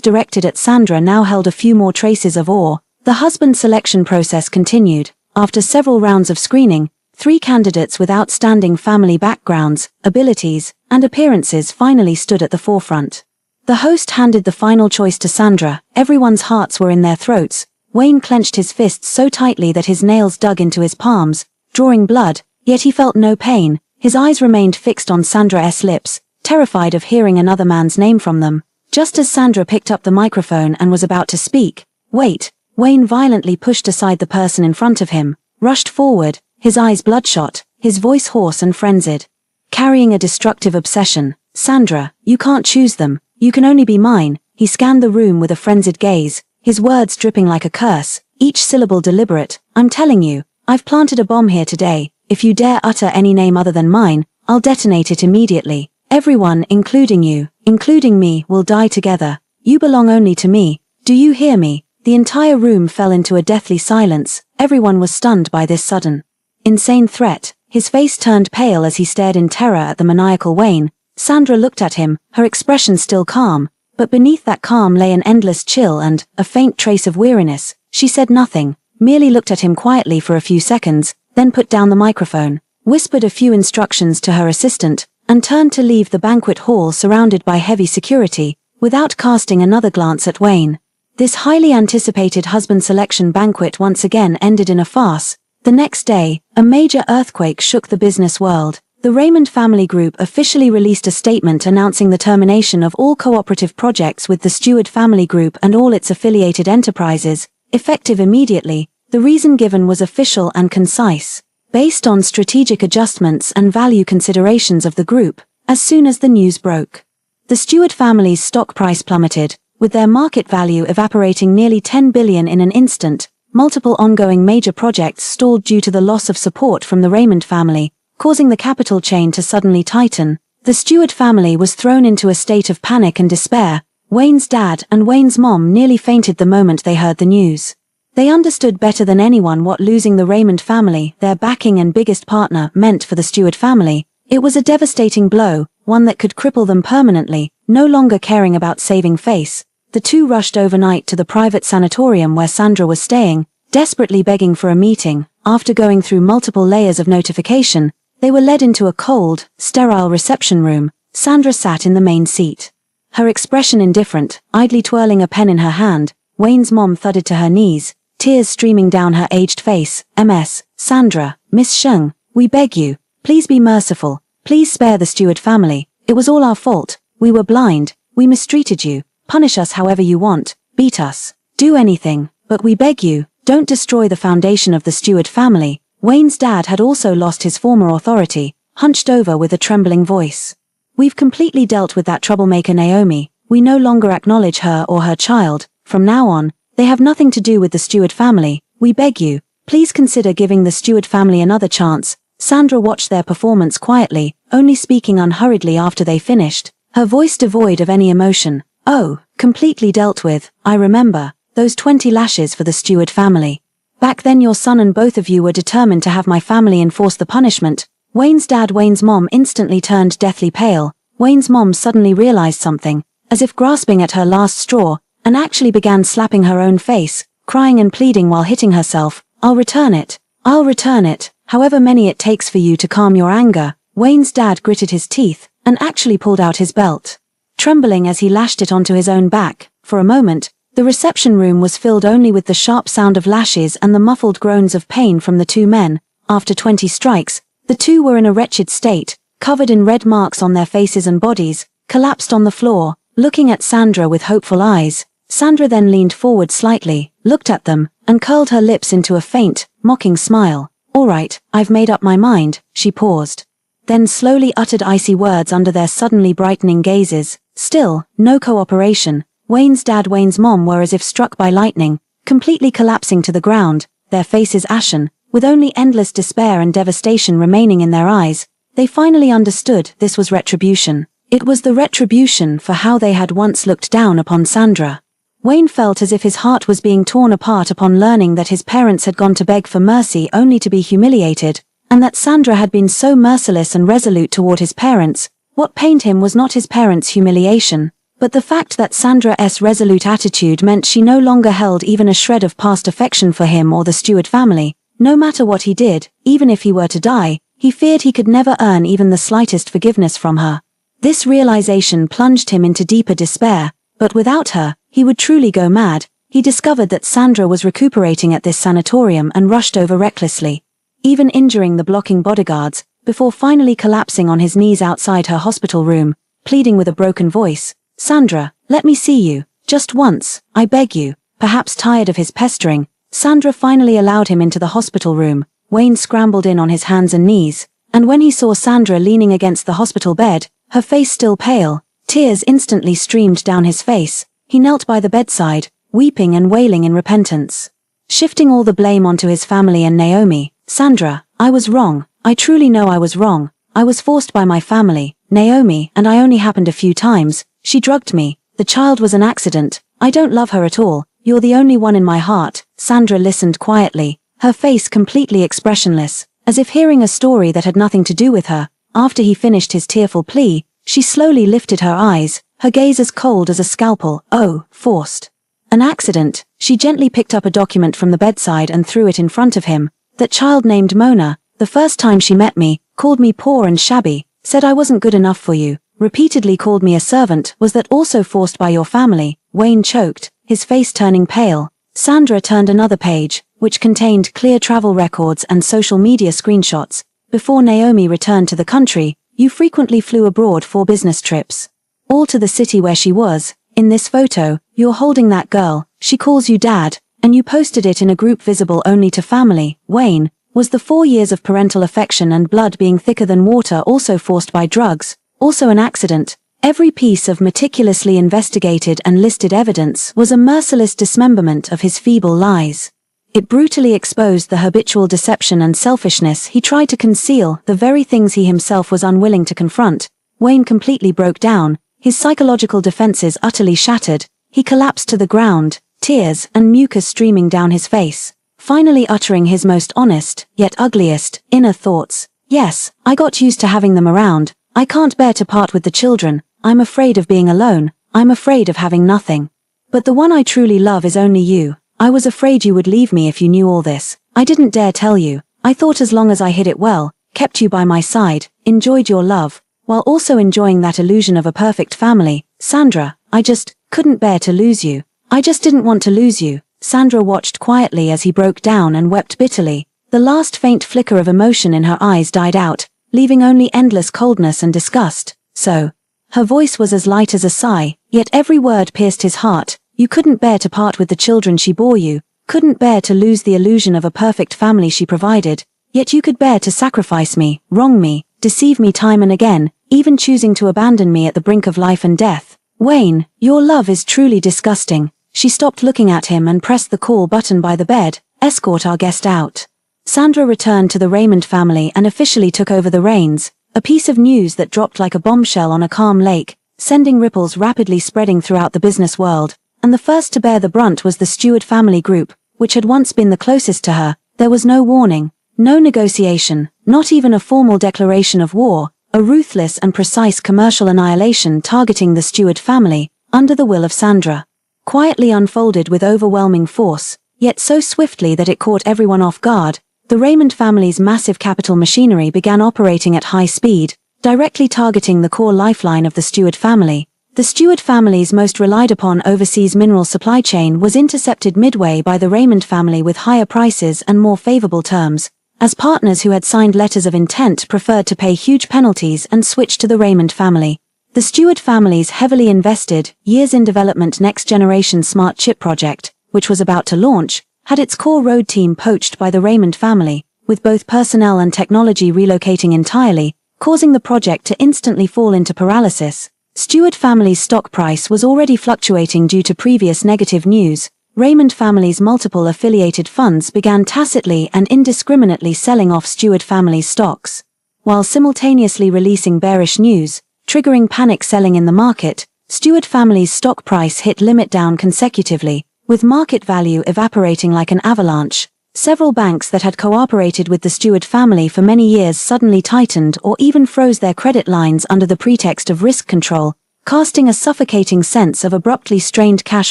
directed at Sandra now held a few more traces of awe. The husband selection process continued. After several rounds of screening, 3 candidates with outstanding family backgrounds, abilities, and appearances finally stood at the forefront. The host handed the final choice to Sandra. Everyone's hearts were in their throats. Wayne clenched his fists so tightly that his nails dug into his palms, drawing blood, yet he felt no pain. His eyes remained fixed on Sandra's lips, terrified of hearing another man's name from them. Just as Sandra picked up the microphone and was about to speak, "Wait," Wayne violently pushed aside the person in front of him, rushed forward, his eyes bloodshot, his voice hoarse and frenzied. Carrying a destructive obsession, "Sandra, you can't choose them, you can only be mine." He scanned the room with a frenzied gaze, his words dripping like a curse, each syllable deliberate. "I'm telling you, I've planted a bomb here today. If you dare utter any name other than mine, I'll detonate it immediately. Everyone, including you, including me, will die together. You belong only to me. Do you hear me?" The entire room fell into a deathly silence. Everyone was stunned by this sudden, insane threat. His face turned pale as he stared in terror at the maniacal Wayne. Sandra looked at him, her expression still calm, but beneath that calm lay an endless chill and a faint trace of weariness. She said nothing, merely looked at him quietly for a few seconds, then put down the microphone, whispered a few instructions to her assistant, and turned to leave the banquet hall surrounded by heavy security, without casting another glance at Wayne. This highly anticipated husband selection banquet once again ended in a farce. The next day, a major earthquake shook the business world. The Raymond family group officially released a statement announcing the termination of all cooperative projects with the Stewart family group and all its affiliated enterprises, effective immediately. The reason given was official and concise, based on strategic adjustments and value considerations of the group. As soon as the news broke, the Stewart family's stock price plummeted, with their market value evaporating nearly $10 billion in an instant. Multiple ongoing major projects stalled due to the loss of support from the Raymond family, causing the capital chain to suddenly tighten. The Stewart family was thrown into a state of panic and despair. Wayne's dad and Wayne's mom nearly fainted the moment they heard the news. They understood better than anyone what losing the Raymond family, their backing and biggest partner, meant for the Stewart family. It was a devastating blow, one that could cripple them permanently. No longer caring about saving face, the two rushed overnight to the private sanatorium where Sandra was staying, desperately begging for a meeting. After going through multiple layers of notification, they were led into a cold, sterile reception room. Sandra sat in the main seat, her expression indifferent, idly twirling a pen in her hand. Wayne's mom thudded to her knees, tears streaming down her aged face. "Ms. Sandra, Miss Sheng, we beg you, please be merciful. Please spare the Stewart family. It was all our fault. We were blind. We mistreated you. Punish us however you want. Beat us. Do anything. But we beg you, don't destroy the foundation of the Stewart family." Wayne's dad had also lost his former authority, hunched over with a trembling voice. "We've completely dealt with that troublemaker Naomi. We no longer acknowledge her or her child. From now on, they have nothing to do with the Stewart family. We beg you, please consider giving the Stewart family another chance." Sandra watched their performance quietly, only speaking unhurriedly after they finished, her voice devoid of any emotion. "Oh, completely dealt with. I remember. Those 20 lashes for the Stewart family. Back then your son and both of you were determined to have my family enforce the punishment." Wayne's dad, Wayne's mom instantly turned deathly pale. Wayne's mom suddenly realized something, as if grasping at her last straw, and actually began slapping her own face, crying and pleading while hitting herself. "I'll return it. I'll return it, however many it takes for you to calm your anger." Wayne's dad gritted his teeth, and actually pulled out his belt, trembling as he lashed it onto his own back. For a moment, the reception room was filled only with the sharp sound of lashes and the muffled groans of pain from the two men. After 20 strikes, the two were in a wretched state, covered in red marks on their faces and bodies, collapsed on the floor, looking at Sandra with hopeful eyes. Sandra then leaned forward slightly, looked at them, and curled her lips into a faint, mocking smile. "All right, I've made up my mind." She paused, then slowly uttered icy words under their suddenly brightening gazes. Still, no cooperation. Wayne's dad, Wayne's mom were as if struck by lightning, completely collapsing to the ground, their faces ashen. With only endless despair and devastation remaining in their eyes, they finally understood this was retribution. It was the retribution for how they had once looked down upon Sandra. Wayne felt as if his heart was being torn apart upon learning that his parents had gone to beg for mercy only to be humiliated, and that Sandra had been so merciless and resolute toward his parents. What pained him was not his parents' humiliation, but the fact that Sandra's resolute attitude meant she no longer held even a shred of past affection for him or the Stewart family. No matter what he did, even if he were to die, he feared he could never earn even the slightest forgiveness from her. This realization plunged him into deeper despair, but without her, he would truly go mad. He discovered that Sandra was recuperating at this sanatorium and rushed over recklessly, even injuring the blocking bodyguards, before finally collapsing on his knees outside her hospital room, pleading with a broken voice, "Sandra, let me see you, just once, I beg you." Perhaps tired of his pestering, Sandra finally allowed him into the hospital room. Wayne scrambled in on his hands and knees, and when he saw Sandra leaning against the hospital bed, her face still pale, tears instantly streamed down his face. He knelt by the bedside, weeping and wailing in repentance, shifting all the blame onto his family and Naomi. "Sandra, I was wrong. I truly know I was wrong. I was forced by my family, Naomi, and I only happened a few times. She drugged me. The child was an accident. I don't love her at all. You're the only one in my heart." Sandra listened quietly, her face completely expressionless, as if hearing a story that had nothing to do with her. After he finished his tearful plea, she slowly lifted her eyes, her gaze as cold as a scalpel. "Oh, forced. An accident." She gently picked up a document from the bedside and threw it in front of him. "That child named Mona, the first time she met me, called me poor and shabby, said I wasn't good enough for you, repeatedly called me a servant. Was that also forced by your family?" Wayne choked, his face turning pale. Sandra turned another page, which contained clear travel records and social media screenshots. "Before Naomi returned to the country, you frequently flew abroad for business trips. All to the city where she was. In this photo, you're holding that girl, she calls you dad, and you posted it in a group visible only to family." Wayne, was the 4 years of parental affection and blood being thicker than water also forced by drugs, also an accident? Every piece of meticulously investigated and listed evidence was a merciless dismemberment of his feeble lies. It brutally exposed the habitual deception and selfishness he tried to conceal, the very things he himself was unwilling to confront. Wayne completely broke down, his psychological defenses utterly shattered. He collapsed to the ground, tears and mucus streaming down his face, finally uttering his most honest, yet ugliest, inner thoughts. "Yes, I got used to having them around. I can't bear to part with the children. I'm afraid of being alone. I'm afraid of having nothing. But the one I truly love is only you. I was afraid you would leave me if you knew all this. I didn't dare tell you. I thought as long as I hid it well, kept you by my side, enjoyed your love, while also enjoying that illusion of a perfect family. Sandra, I just couldn't bear to lose you. I just didn't want to lose you." Sandra watched quietly as he broke down and wept bitterly. The last faint flicker of emotion in her eyes died out, leaving only endless coldness and disgust. "So." Her voice was as light as a sigh, yet every word pierced his heart. "You couldn't bear to part with the children she bore you, couldn't bear to lose the illusion of a perfect family she provided, yet you could bear to sacrifice me, wrong me, deceive me time and again, even choosing to abandon me at the brink of life and death. Wayne, your love is truly disgusting." She stopped looking at him and pressed the call button by the bed. "Escort our guest out." Sandra returned to the Raymond family and officially took over the reins, a piece of news that dropped like a bombshell on a calm lake, sending ripples rapidly spreading throughout the business world. And the first to bear the brunt was the Stewart family group, which had once been the closest to her. There was no warning, no negotiation, not even a formal declaration of war, a ruthless and precise commercial annihilation targeting the Stewart family, under the will of Sandra. Quietly unfolded with overwhelming force, yet so swiftly that it caught everyone off guard. The Raymond family's massive capital machinery began operating at high speed, directly targeting the core lifeline of the Stewart family. The Stewart family's most relied upon overseas mineral supply chain was intercepted midway by the Raymond family with higher prices and more favorable terms, as partners who had signed letters of intent preferred to pay huge penalties and switch to the Raymond family. The Stewart family's heavily invested, years in development next-generation smart chip project, which was about to launch, had its core road team poached by the Raymond family, with both personnel and technology relocating entirely, causing the project to instantly fall into paralysis. Stewart family's stock price was already fluctuating due to previous negative news, Raymond family's multiple affiliated funds began tacitly and indiscriminately selling off Stewart family's stocks, while simultaneously releasing bearish news, triggering panic selling in the market. Stewart family's stock price hit limit down consecutively, with market value evaporating like an avalanche. Several banks that had cooperated with the Stewart family for many years suddenly tightened or even froze their credit lines under the pretext of risk control, casting a suffocating sense of abruptly strained cash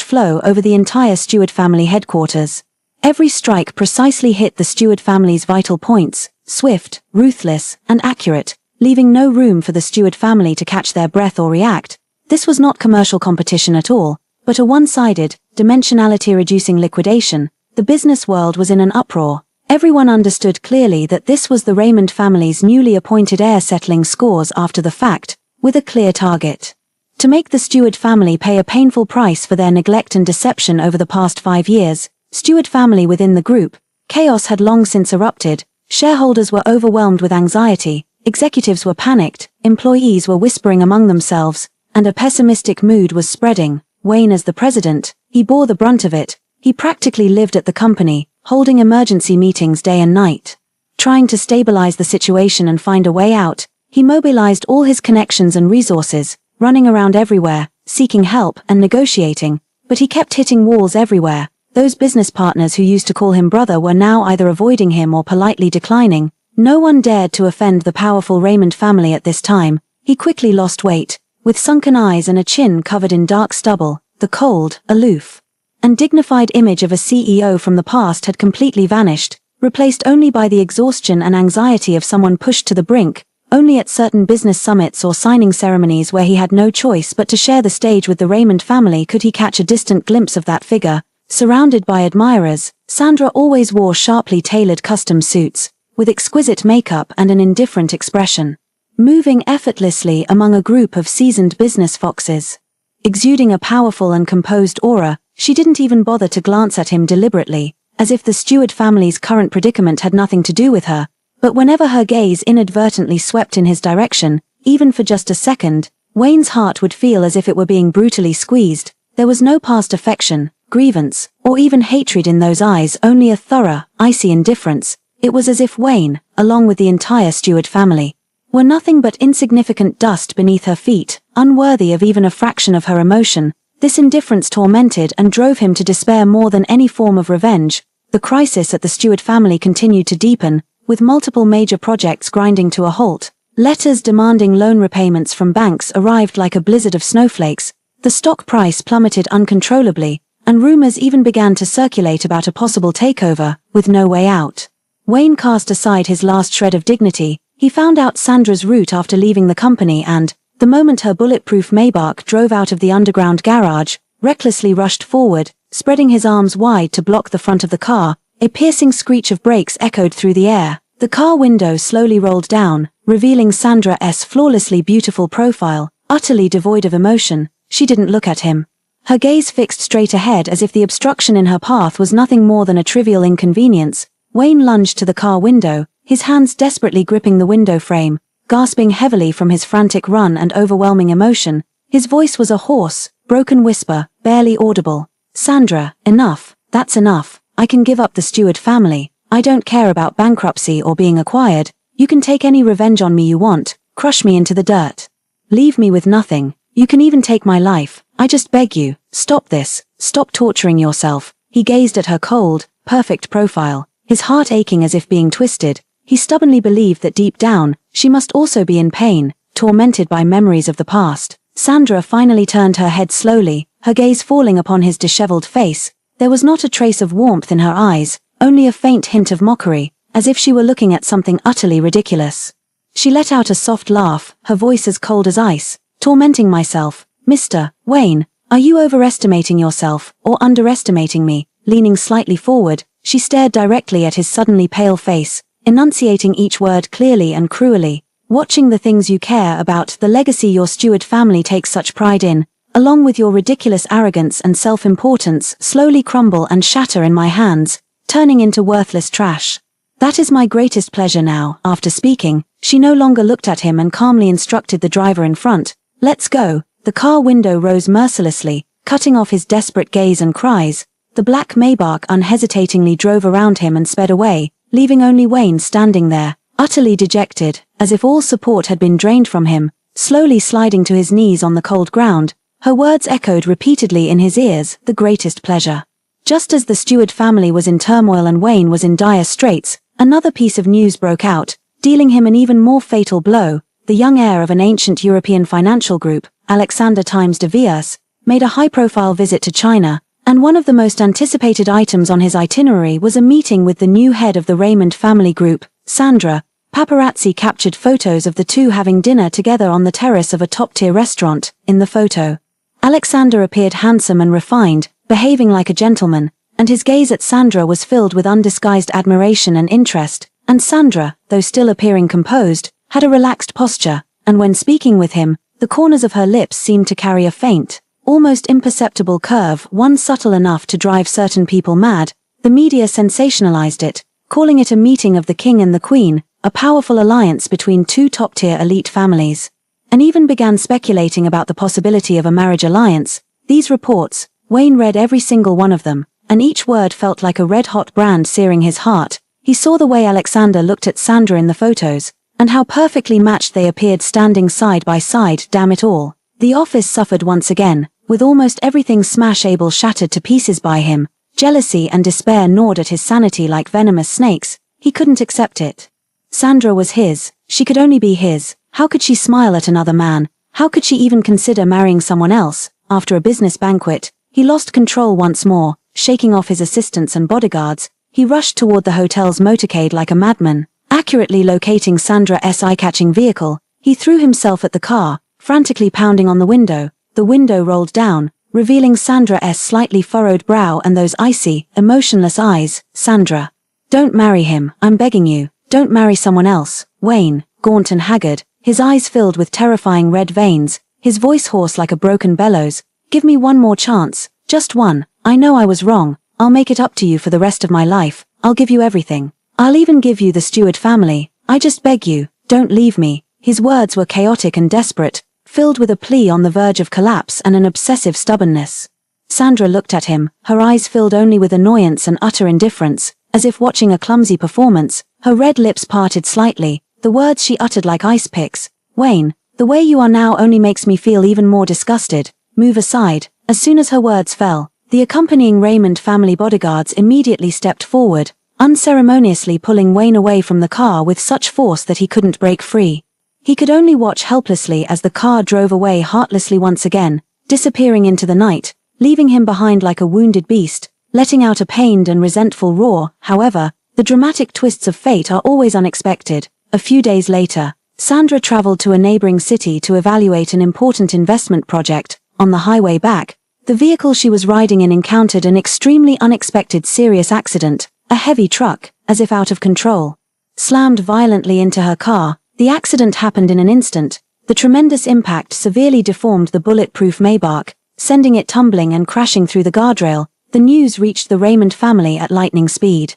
flow over the entire Stewart family headquarters. Every strike precisely hit the Stewart family's vital points, swift, ruthless, and accurate, leaving no room for the Stewart family to catch their breath or react. This was not commercial competition at all, but a one-sided, dimensionality-reducing liquidation. The business world was in an uproar. Everyone understood clearly that this was the Raymond family's newly appointed heir settling scores after the fact, with a clear target. To make the Stewart family pay a painful price for their neglect and deception over the past 5 years. Stewart family within the group, chaos had long since erupted. Shareholders were overwhelmed with anxiety, executives were panicked, employees were whispering among themselves, and a pessimistic mood was spreading. Wayne, as the president, he bore the brunt of it. He practically lived at the company, holding emergency meetings day and night. Trying to stabilize the situation and find a way out, he mobilized all his connections and resources, running around everywhere, seeking help and negotiating, but he kept hitting walls everywhere. Those business partners who used to call him brother were now either avoiding him or politely declining. No one dared to offend the powerful Raymond family at this time. He quickly lost weight, with sunken eyes and a chin covered in dark stubble. The cold, aloof, and dignified image of a CEO from the past had completely vanished, replaced only by the exhaustion and anxiety of someone pushed to the brink. Only at certain business summits or signing ceremonies where he had no choice but to share the stage with the Raymond family could he catch a distant glimpse of that figure. Surrounded by admirers, Sandra always wore sharply tailored custom suits, with exquisite makeup and an indifferent expression, moving effortlessly among a group of seasoned business foxes. Exuding a powerful and composed aura, she didn't even bother to glance at him deliberately, as if the Stewart family's current predicament had nothing to do with her. But whenever her gaze inadvertently swept in his direction, even for just a second, Wayne's heart would feel as if it were being brutally squeezed. There was no past affection, grievance, or even hatred in those eyes, only a thorough, icy indifference. It was as if Wayne, along with the entire Stewart family, were nothing but insignificant dust beneath her feet, unworthy of even a fraction of her emotion. This indifference tormented and drove him to despair more than any form of revenge. The crisis at the Stewart family continued to deepen, with multiple major projects grinding to a halt. Letters demanding loan repayments from banks arrived like a blizzard of snowflakes. The stock price plummeted uncontrollably, and rumors even began to circulate about a possible takeover, with no way out. Wayne cast aside his last shred of dignity. He found out Sandra's route after leaving the company and, the moment her bulletproof Maybach drove out of the underground garage, recklessly rushed forward, spreading his arms wide to block the front of the car. A piercing screech of brakes echoed through the air. The car window slowly rolled down, revealing Sandra's flawlessly beautiful profile, utterly devoid of emotion. She didn't look at him. Her gaze fixed straight ahead as if the obstruction in her path was nothing more than a trivial inconvenience. Wayne lunged to the car window, his hands desperately gripping the window frame, gasping heavily from his frantic run and overwhelming emotion. His voice was a hoarse, broken whisper, barely audible. "Sandra, enough, that's enough. I can give up the Stewart family. I don't care about bankruptcy or being acquired. You can take any revenge on me you want, crush me into the dirt. Leave me with nothing. You can even take my life. I just beg you, stop this, stop torturing yourself." He gazed at her cold, perfect profile, his heart aching as if being twisted. He stubbornly believed that deep down, she must also be in pain, tormented by memories of the past. Sandra finally turned her head slowly, her gaze falling upon his disheveled face. There was not a trace of warmth in her eyes, only a faint hint of mockery, as if she were looking at something utterly ridiculous. She let out a soft laugh, her voice as cold as ice. "Tormenting myself, Mr. Wayne, are you overestimating yourself, or underestimating me?" Leaning slightly forward, she stared directly at his suddenly pale face, enunciating each word clearly and cruelly. "Watching the things you care about, the legacy your Stewart family takes such pride in, along with your ridiculous arrogance and self-importance, slowly crumble and shatter in my hands, turning into worthless trash. That is my greatest pleasure now." After speaking, she no longer looked at him and calmly instructed the driver in front. "Let's go." The car window rose mercilessly, cutting off his desperate gaze and cries. The black Maybach unhesitatingly drove around him and sped away, leaving only Wayne standing there, utterly dejected, as if all support had been drained from him, slowly sliding to his knees on the cold ground. Her words echoed repeatedly in his ears, the greatest pleasure. Just as the Stewart family was in turmoil and Wayne was in dire straits, another piece of news broke out, dealing him an even more fatal blow. The young heir of an ancient European financial group, Alexander de Viers, made a high-profile visit to China, and one of the most anticipated items on his itinerary was a meeting with the new head of the Raymond family group, Sandra. Paparazzi captured photos of the two having dinner together on the terrace of a top-tier restaurant. In the photo, Alexander appeared handsome and refined, behaving like a gentleman, and his gaze at Sandra was filled with undisguised admiration and interest, and Sandra, though still appearing composed, had a relaxed posture, and when speaking with him, the corners of her lips seemed to carry a faint, almost imperceptible curve, one subtle enough to drive certain people mad. The media sensationalized it, calling it a meeting of the king and the queen, a powerful alliance between two top-tier elite families, and even began speculating about the possibility of a marriage alliance. These reports, Wayne read every single one of them, and each word felt like a red-hot brand searing his heart. He saw the way Alexander looked at Sandra in the photos, and how perfectly matched they appeared standing side by side. Damn it all. The office suffered once again, with almost everything smashable shattered to pieces by him. Jealousy and despair gnawed at his sanity like venomous snakes. He couldn't accept it. Sandra was his. She could only be his. How could she smile at another man? How could she even consider marrying someone else? After a business banquet, he lost control once more. Shaking off his assistants and bodyguards, he rushed toward the hotel's motorcade like a madman. Accurately locating Sandra's eye-catching vehicle, he threw himself at the car, frantically pounding on the window. The window rolled down, revealing Sandra's slightly furrowed brow and those icy, emotionless eyes. Sandra. Don't marry him, I'm begging you. Don't marry someone else. Wayne, gaunt and haggard, his eyes filled with terrifying red veins, his voice hoarse like a broken bellows. Give me one more chance, just one. I know I was wrong. I'll make it up to you for the rest of my life. I'll give you everything. I'll even give you the Stewart family. I just beg you, don't leave me. His words were chaotic and desperate, filled with a plea on the verge of collapse and an obsessive stubbornness. Sandra looked at him, her eyes filled only with annoyance and utter indifference, as if watching a clumsy performance. Her red lips parted slightly, the words she uttered like ice picks. Wayne, the way you are now only makes me feel even more disgusted. Move aside. As soon as her words fell, the accompanying Raymond family bodyguards immediately stepped forward, unceremoniously pulling Wayne away from the car with such force that he couldn't break free. He could only watch helplessly as the car drove away heartlessly once again, disappearing into the night, leaving him behind like a wounded beast, letting out a pained and resentful roar. However, the dramatic twists of fate are always unexpected. A few days later, Sandra traveled to a neighboring city to evaluate an important investment project. On the highway back, the vehicle she was riding in encountered an extremely unexpected serious accident. A heavy truck, as if out of control, slammed violently into her car. The accident happened in an instant. The tremendous impact severely deformed the bulletproof Maybach, sending it tumbling and crashing through the guardrail. The news reached the Raymond family at lightning speed,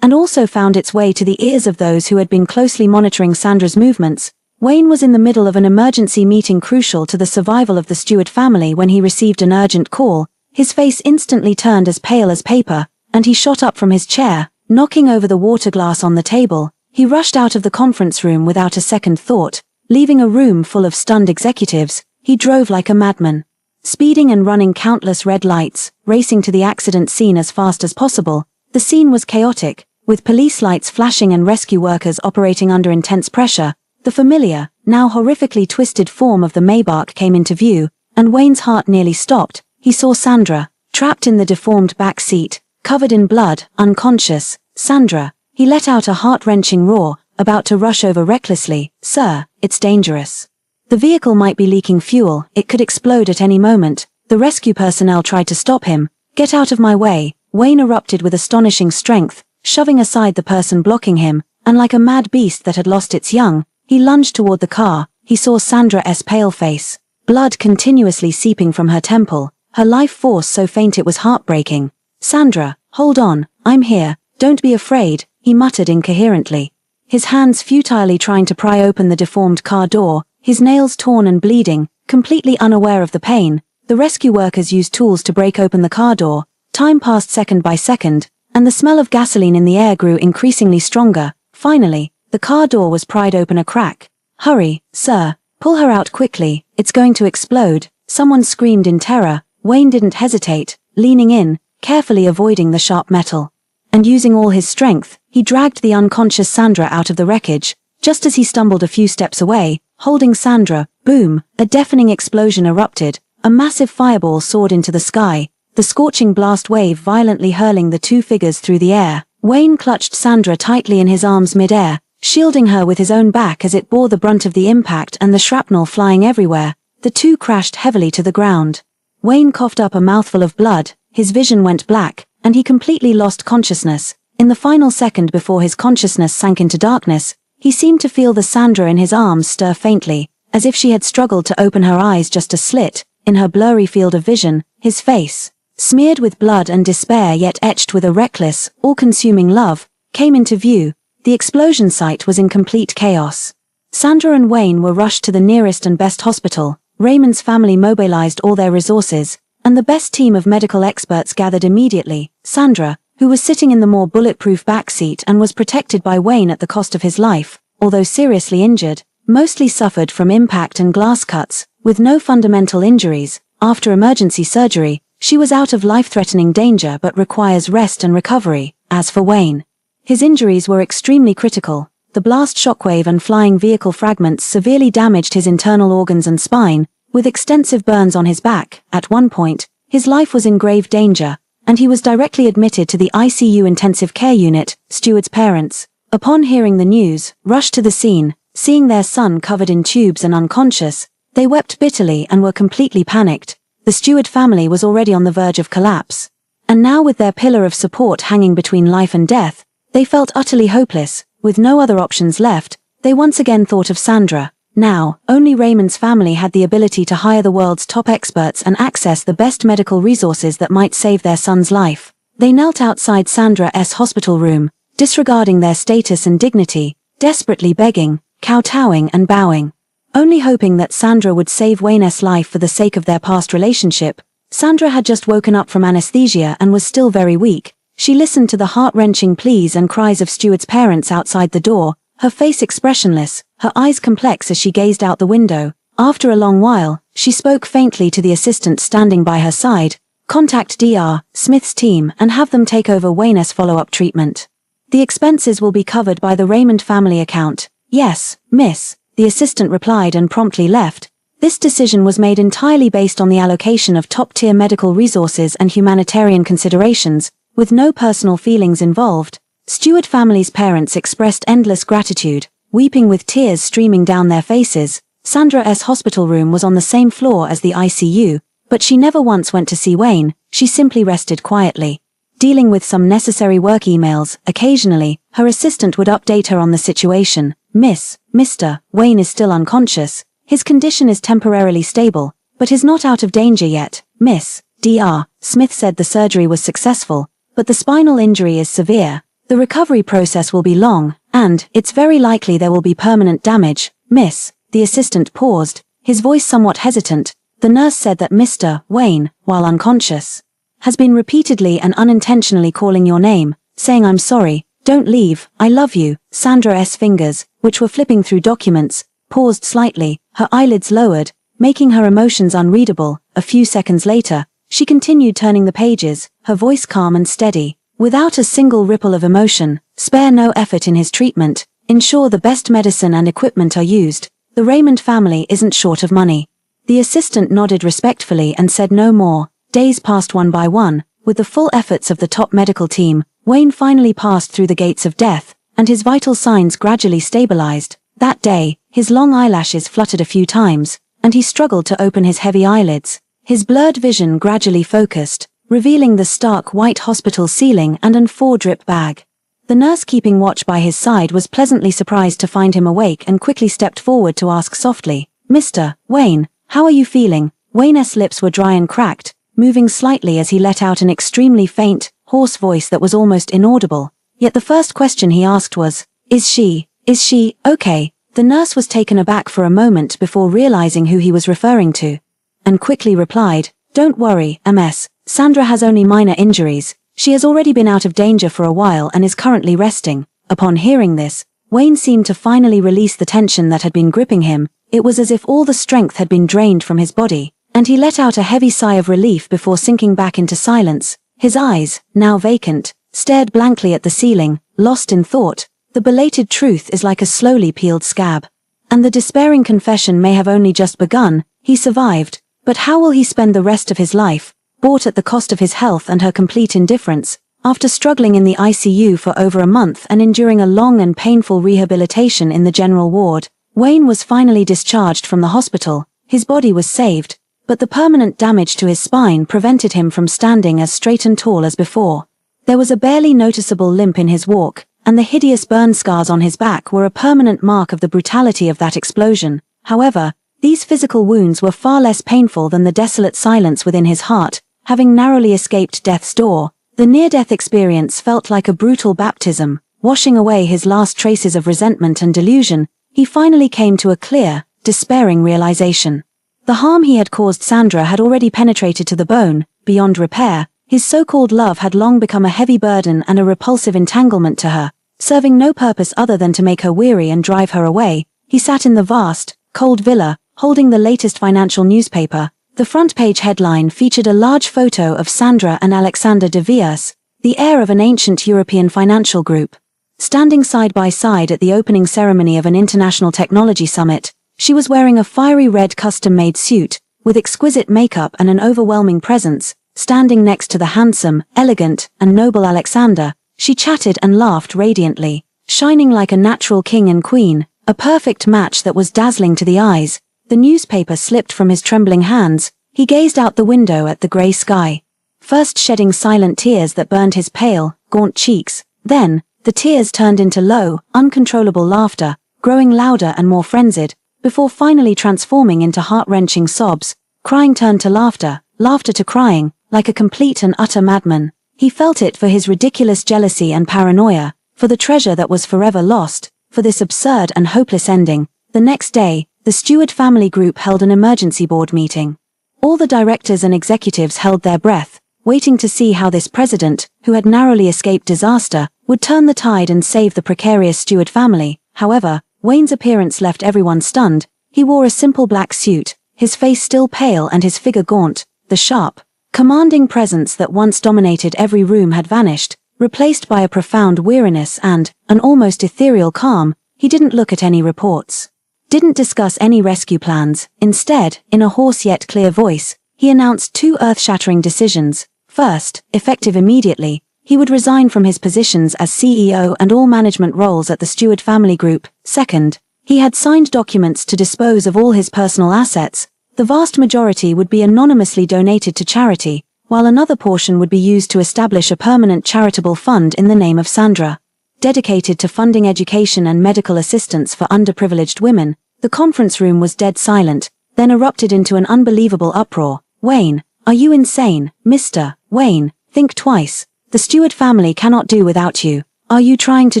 and also found its way to the ears of those who had been closely monitoring Sandra's movements. Wayne was in the middle of an emergency meeting crucial to the survival of the Stewart family when he received an urgent call. His face instantly turned as pale as paper, and he shot up from his chair, knocking over the water glass on the table. He rushed out of the conference room without a second thought, leaving a room full of stunned executives. He drove like a madman, speeding and running countless red lights, racing to the accident scene as fast as possible. The scene was chaotic, with police lights flashing and rescue workers operating under intense pressure. The familiar, now horrifically twisted form of the Maybach came into view, and Wayne's heart nearly stopped. He saw Sandra, trapped in the deformed back seat, covered in blood, unconscious. Sandra. He let out a heart-wrenching roar, about to rush over recklessly. Sir, it's dangerous. The vehicle might be leaking fuel, it could explode at any moment. The rescue personnel tried to stop him. Get out of my way. Wayne erupted with astonishing strength, shoving aside the person blocking him, and like a mad beast that had lost its young, he lunged toward the car. He saw Sandra's pale face, blood continuously seeping from her temple, her life force so faint it was heartbreaking. Sandra, hold on, I'm here, don't be afraid, he muttered incoherently, his hands futilely trying to pry open the deformed car door, his nails torn and bleeding, completely unaware of the pain. The rescue workers used tools to break open the car door, Time passed second by second, and the smell of gasoline in the air grew increasingly stronger. Finally, the car door was pried open a crack. "Hurry, sir, pull her out quickly, it's going to explode," someone screamed in terror. Wayne didn't hesitate, leaning in, carefully avoiding the sharp metal. And using all his strength, he dragged the unconscious Sandra out of the wreckage. Just as he stumbled a few steps away, holding Sandra, boom, a deafening explosion erupted. A massive fireball soared into the sky, the scorching blast wave violently hurling the two figures through the air. Wayne clutched Sandra tightly in his arms mid-air, shielding her with his own back as it bore the brunt of the impact and the shrapnel flying everywhere. The two crashed heavily to the ground. Wayne coughed up a mouthful of blood, his vision went black, and he completely lost consciousness. In the final second before his consciousness sank into darkness, he seemed to feel the Sandra in his arms stir faintly, as if she had struggled to open her eyes just a slit. In her blurry field of vision, his face, smeared with blood and despair yet etched with a reckless, all-consuming love, came into view. The explosion site was in complete chaos. Sandra and Wayne were rushed to the nearest and best hospital. Raymond's family mobilized all their resources, and the best team of medical experts gathered immediately. Sandra, who was sitting in the more bulletproof backseat and was protected by Wayne at the cost of his life, although seriously injured, mostly suffered from impact and glass cuts, with no fundamental injuries. After emergency surgery, she was out of life-threatening danger but requires rest and recovery. As for Wayne, his injuries were extremely critical. The blast shockwave and flying vehicle fragments severely damaged his internal organs and spine, with extensive burns on his back. At one point, his life was in grave danger, and he was directly admitted to the ICU intensive care unit. Stuart's parents, upon hearing the news, rushed to the scene. Seeing their son covered in tubes and unconscious, they wept bitterly and were completely panicked. The Stewart family was already on the verge of collapse. And now with their pillar of support hanging between life and death, they felt utterly hopeless. With no other options left, they once again thought of Sandra. Now, only Raymond's family had the ability to hire the world's top experts and access the best medical resources that might save their son's life. They knelt outside Sandra's hospital room, disregarding their status and dignity, desperately begging, kowtowing and bowing, only hoping that Sandra would save Wayne's life for the sake of their past relationship. Sandra had just woken up from anesthesia and was still very weak. She listened to the heart-wrenching pleas and cries of Stuart's parents outside the door, her face expressionless, her eyes complex as she gazed out the window. After a long while, she spoke faintly to the assistant standing by her side. "Contact Dr. Smith's team and have them take over Wayne's follow-up treatment. The expenses will be covered by the Raymond family account." "Yes, miss," the assistant replied and promptly left. This decision was made entirely based on the allocation of top-tier medical resources and humanitarian considerations, with no personal feelings involved. Stewart family's parents expressed endless gratitude, weeping with tears streaming down their faces. Sandra's hospital room was on the same floor as the ICU, but she never once went to see Wayne. She simply rested quietly, dealing with some necessary work emails. Occasionally, her assistant would update her on the situation. Mr. Wayne is still unconscious. His condition is temporarily stable, but is not out of danger yet. Miss Dr. Smith said the surgery was successful, but the spinal injury is severe. The recovery process will be long, and it's very likely there will be permanent damage. Miss, the assistant paused, his voice somewhat hesitant. The nurse said that Mr. Wayne, while unconscious, has been repeatedly and unintentionally calling your name, saying "I'm sorry, don't leave, I love you." Sandra's fingers, which were flipping through documents, paused slightly, her eyelids lowered, making her emotions unreadable. A few seconds later, she continued turning the pages, her voice calm and steady. "Without a single ripple of emotion, spare no effort in his treatment, ensure the best medicine and equipment are used. The Raymond family isn't short of money." The assistant nodded respectfully and said no more. Days passed one by one. With the full efforts of the top medical team, Wayne finally passed through the gates of death, and his vital signs gradually stabilized. That day, his long eyelashes fluttered a few times, and he struggled to open his heavy eyelids. His blurred vision gradually focused, revealing the stark white hospital ceiling and an 4-drip bag. The nurse keeping watch by his side was pleasantly surprised to find him awake and quickly stepped forward to ask softly, "Mr. Wayne, how are you feeling?" Wayne's lips were dry and cracked, moving slightly as he let out an extremely faint, hoarse voice that was almost inaudible. Yet the first question he asked was, Is she okay?" The nurse was taken aback for a moment before realizing who he was referring to, and quickly replied, "Don't worry, MS. Sandra has only minor injuries. She has already been out of danger for a while and is currently resting." Upon hearing this, Wayne seemed to finally release the tension that had been gripping him. It was as if all the strength had been drained from his body, and he let out a heavy sigh of relief before sinking back into silence. His eyes, now vacant, stared blankly at the ceiling, lost in thought. The belated truth is like a slowly peeled scab. And the despairing confession may have only just begun. He survived, but how will he spend the rest of his life, bought at the cost of his health and her complete indifference? After struggling in the ICU for over a month and enduring a long and painful rehabilitation in the general ward, Wayne was finally discharged from the hospital. His body was saved, but the permanent damage to his spine prevented him from standing as straight and tall as before. There was a barely noticeable limp in his walk, and the hideous burn scars on his back were a permanent mark of the brutality of that explosion. However, these physical wounds were far less painful than the desolate silence within his heart. Having narrowly escaped death's door, the near-death experience felt like a brutal baptism. Washing away his last traces of resentment and delusion, he finally came to a clear, despairing realization. The harm he had caused Sandra had already penetrated to the bone, beyond repair. His so-called love had long become a heavy burden and a repulsive entanglement to her, serving no purpose other than to make her weary and drive her away. He sat in the vast, cold villa, holding the latest financial newspaper. The front-page headline featured a large photo of Sandra and Alexander de Villiers, the heir of an ancient European financial group. Standing side by side at the opening ceremony of an international technology summit, she was wearing a fiery red custom-made suit, with exquisite makeup and an overwhelming presence. Standing next to the handsome, elegant, and noble Alexander, she chatted and laughed radiantly, shining like a natural king and queen, a perfect match that was dazzling to the eyes. The newspaper slipped from his trembling hands. He gazed out the window at the grey sky, first shedding silent tears that burned his pale, gaunt cheeks. Then, the tears turned into low, uncontrollable laughter, growing louder and more frenzied, before finally transforming into heart-wrenching sobs. Crying turned to laughter, laughter to crying, like a complete and utter madman. He felt it for his ridiculous jealousy and paranoia, for the treasure that was forever lost, for this absurd and hopeless ending. The next day, the Stewart family group held an emergency board meeting. All the directors and executives held their breath, waiting to see how this president, who had narrowly escaped disaster, would turn the tide and save the precarious Stewart family. However, Wayne's appearance left everyone stunned. He wore a simple black suit, his face still pale and his figure gaunt. The sharp, commanding presence that once dominated every room had vanished, replaced by a profound weariness and an almost ethereal calm. He didn't look at any reports, didn't discuss any rescue plans. Instead, in a hoarse yet clear voice, he announced two earth-shattering decisions. First, effective immediately, he would resign from his positions as CEO and all management roles at the Stewart family group. Second, he had signed documents to dispose of all his personal assets. The vast majority would be anonymously donated to charity, while another portion would be used to establish a permanent charitable fund in the name of Sandra, dedicated to funding education and medical assistance for underprivileged women. The conference room was dead silent, then erupted into an unbelievable uproar. "Wayne, are you insane, Mr. Wayne? Think twice. The Stewart family cannot do without you. Are you trying to